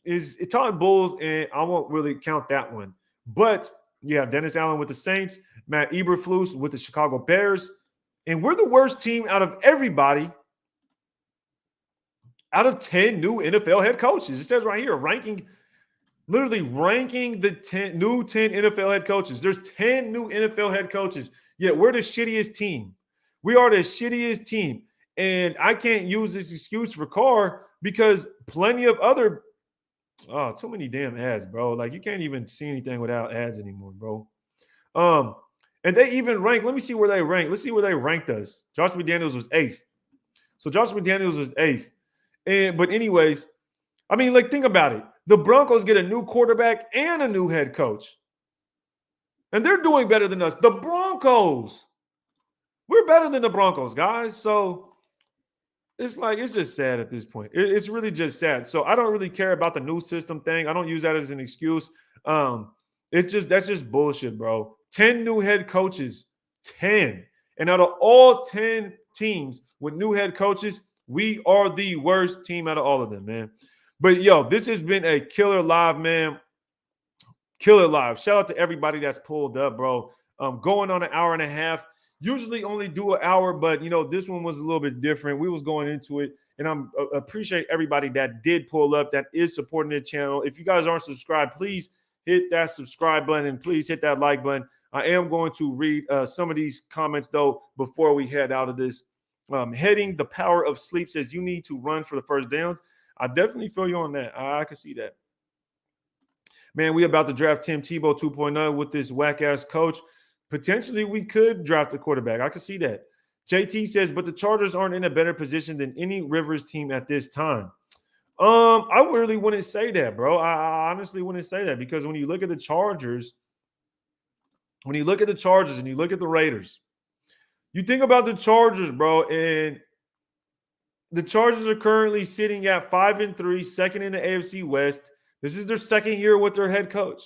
and I won't really count that one. But you have Dennis Allen with the Saints, Matt Eberflus with the Chicago Bears, and we're the worst team out of everybody out of 10 new NFL head coaches. It says right here, literally ranking the 10 NFL head coaches. There's 10 new NFL head coaches, yet we're the shittiest team. We are the shittiest team. And I can't use this excuse for Carr because plenty of other too many damn ads, bro. Like you can't even see anything without ads anymore, bro. And they even rank. Let me see where they rank. Let's see where they ranked us. Josh McDaniels was 8th. So Josh McDaniels was 8th. But anyways, I mean, like think about it. The Broncos get a new quarterback and a new head coach. And they're doing better than us. The Broncos. We're better than the Broncos, guys. So it's just sad at this point. It's really just sad. So I don't really care about the new system thing. I don't use that as an excuse. That's just bullshit, bro. 10 new head coaches. 10. And out of all 10 teams with new head coaches, we are the worst team out of all of them, man. But yo, this has been a killer live, man. Killer live. Shout out to everybody that's pulled up, bro. Going on an hour and a half. Usually only do an hour, but this one was a little bit different. We was going into it, and I'm appreciate everybody that did pull up, that is supporting the channel. If you guys aren't subscribed, please hit that subscribe button and please hit that like button. I am going to read some of these comments though before we head out of this. Heading the power of sleep says you need to run for the first downs. I definitely feel you on that. I can see that. Man, we about to draft Tim Tebow 2.0 with this whack-ass coach. Potentially, we could draft a quarterback. I can see that. JT says, but the Chargers aren't in a better position than any Rivers team at this time. I really wouldn't say that, bro. I honestly wouldn't say that because when you look at the Chargers, and you look at the Raiders, you think about the Chargers, bro, and the Chargers are currently sitting at 5-3, second in the AFC West. This is their second year with their head coach.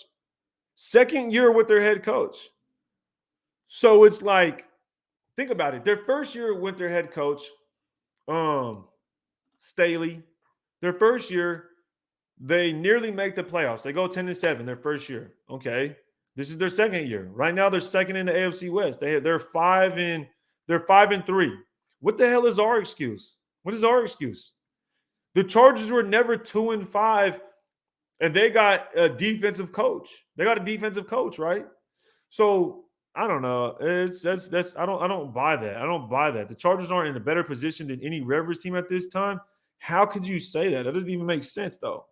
So it's like, think about it. Their first year with their head coach, Staley, their first year, they nearly make the playoffs. They go 10-7 their first year. Okay. This is their second year. Right now, they're second in the AFC West. They're 5-3. What the hell is our excuse? What is our excuse? The Chargers were never 2-5, and they got a defensive coach. Right? So I don't know. I don't buy that. The Chargers aren't in a better position than any Rivers team at this time. How could you say that? That doesn't even make sense, though.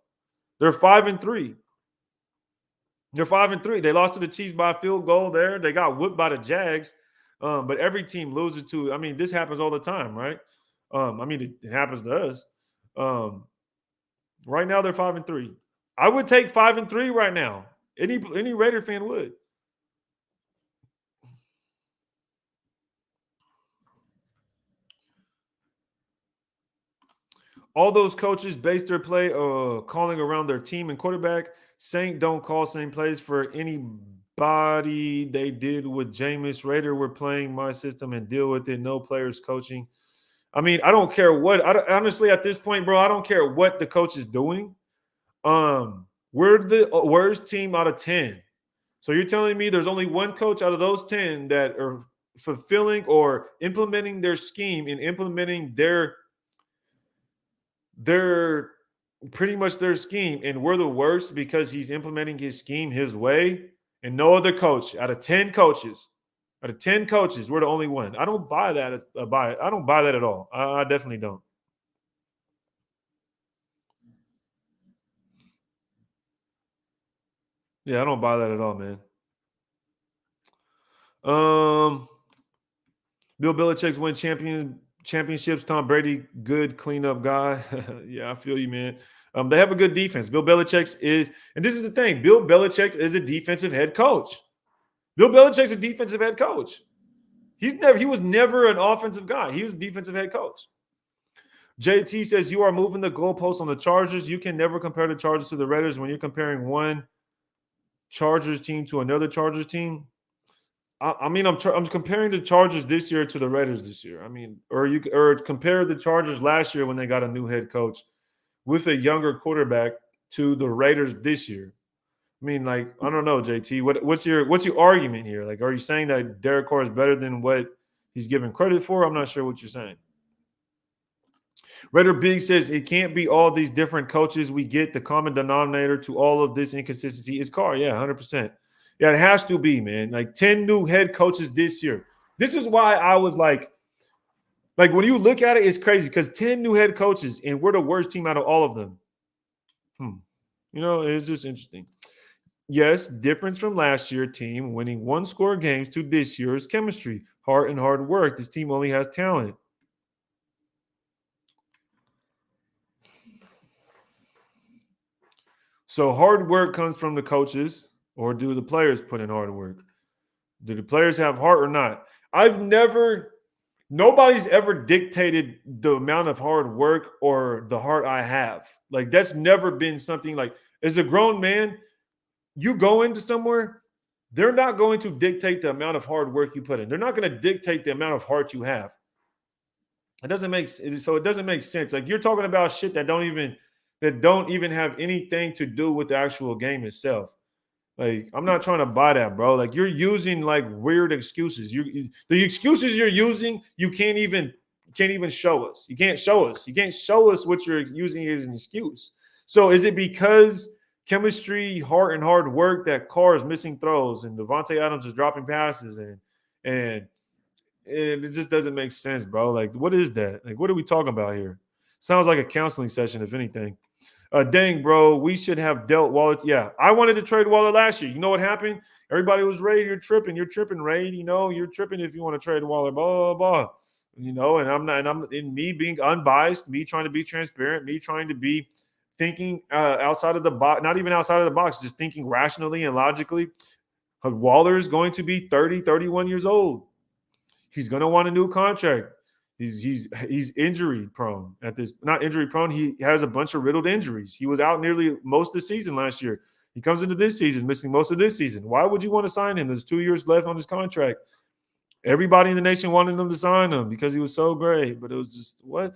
They're 5-3. They lost to the Chiefs by a field goal there. They got whooped by the Jags. But every team loses to. I mean, this happens all the time, right? It happens to us. Right now, they're 5-3. I would take 5-3 right now. Any Raider fan would. All those coaches base their play calling around their team and quarterback. Saint don't call same plays for anybody. They did with Jameis. Raider were playing my system and deal with it. No players coaching. I mean, I don't care what. Honestly, at this point, bro, I don't care what the coach is doing. We're the worst team out of 10. So you're telling me there's only one coach out of those 10 that are fulfilling or implementing their scheme and implementing their pretty much their scheme, and we're the worst because he's implementing his scheme his way, and no other coach out of 10 coaches, we're the only one. I don't buy that. I don't buy that at all. I definitely don't. Yeah, I don't buy that at all, man. Bill Belichick's win championships. Tom Brady, good cleanup guy. Yeah, I feel you, man. They have a good defense. Bill Belichick is, and this is the thing. Bill Belichick is a defensive head coach. Bill Belichick's a defensive head coach. He was never an offensive guy. He was a defensive head coach. JT says you are moving the goalposts on the Chargers. You can never compare the Chargers to the Raiders when you're comparing one Chargers team to another Chargers team. I mean, I'm comparing the Chargers this year to the Raiders this year. I mean, or compare the Chargers last year when they got a new head coach with a younger quarterback to the Raiders this year. I mean, like, I don't know, JT. What's your argument here? Like, are you saying that Derek Carr is better than what he's given credit for? I'm not sure what you're saying. Raider Big says it can't be all these different coaches. We get the common denominator to all of this inconsistency is Carr. Yeah, 100%. Yeah, it has to be, man. Like 10 new head coaches this year. This is why I was like when you look at it, it's crazy because 10 new head coaches and we're the worst team out of all of them. You know, it's just interesting. Yes, difference from last year team winning one-score games to this year's chemistry, heart and hard work. This team only has talent. So hard work comes from the coaches, or do the players put in hard work? Do the players have heart or not? Nobody's ever dictated the amount of hard work or the heart I have. Like, that's never been something like, as a grown man, you go into somewhere, they're not going to dictate the amount of hard work you put in. They're not going to dictate the amount of heart you have. It doesn't make sense. Like, you're talking about shit that don't even have anything to do with the actual game itself. Like, I'm not trying to buy that, bro. Like, you're using like weird excuses. The excuses you're using, you can't even show us. You can't show us. You can't show us what you're using as an excuse. So is it because chemistry, heart, and hard work that Carr is missing throws and Devontae Adams is dropping passes and it just doesn't make sense, bro. Like, what is that? Like, what are we talking about here? Sounds like a counseling session, if anything. Dang, bro, we should have dealt Waller. Yeah, I wanted to trade Waller last year. You know what happened? Everybody was Ray, you're tripping, Ray. You know, you're tripping if you want to trade Waller, blah, blah, blah. You know, and I'm in me being unbiased, me trying to be transparent, me trying to be thinking outside of the box, not even outside of the box, just thinking rationally and logically. Waller is going to be 30, 31 years old. He's going to want a new contract. He's injury prone at this. Not injury prone. He has a bunch of riddled injuries. He was out nearly most of the season last year. He comes into this season missing most of this season. Why would you want to sign him? There's 2 years left on his contract. Everybody in the nation wanted him to sign him because he was so great. But it was just, what?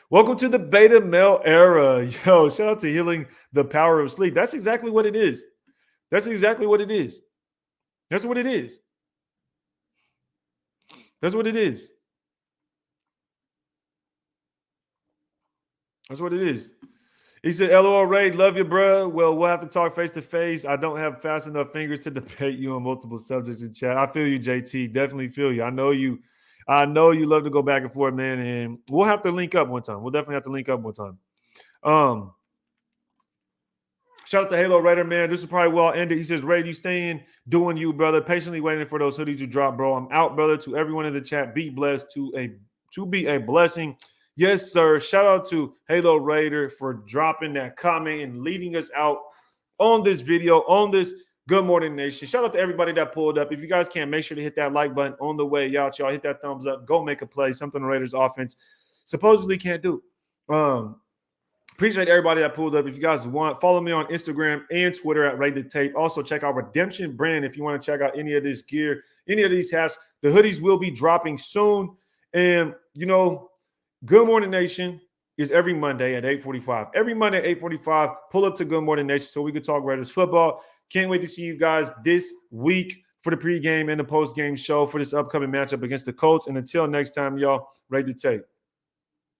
Welcome to the beta male era. Yo, shout out to Healing the Power of Sleep. That's exactly what it is. That's exactly what it is. That's what it is. That's what it is. That's what it is. He said, LOL Ray, love you, bro. Well, we'll have to talk face to face. I don't have fast enough fingers to debate you on multiple subjects in chat. I feel you, JT. Definitely feel you. I know you love to go back and forth, man. And we'll have to link up one time. We'll definitely have to link up one time. Shout out to Halo Raider, man. This is probably well ended. He says, Ray, you staying, doing you, brother. Patiently waiting for those hoodies to drop, bro. I'm out, brother. To everyone in the chat, be blessed to be a blessing. Yes, sir. Shout out to Halo Raider for dropping that comment and leading us out on this video, on this Good Morning Nation. Shout out to everybody that pulled up. If you guys can, make sure to hit that like button on the way out. Y'all hit that thumbs up. Go make a play. Something the Raiders offense supposedly can't do. Appreciate everybody that pulled up. If you guys want, follow me on Instagram and Twitter at Ray the Tape. Also, check out Redemption Brand if you want to check out any of this gear, any of these hats. The hoodies will be dropping soon. And, you know, Good Morning Nation is every Monday at 8:45. Every Monday at 8:45, pull up to Good Morning Nation so we can talk Raiders football. Can't wait to see you guys this week for the pregame and the postgame show for this upcoming matchup against the Colts. And until next time, y'all, Ray the Tape.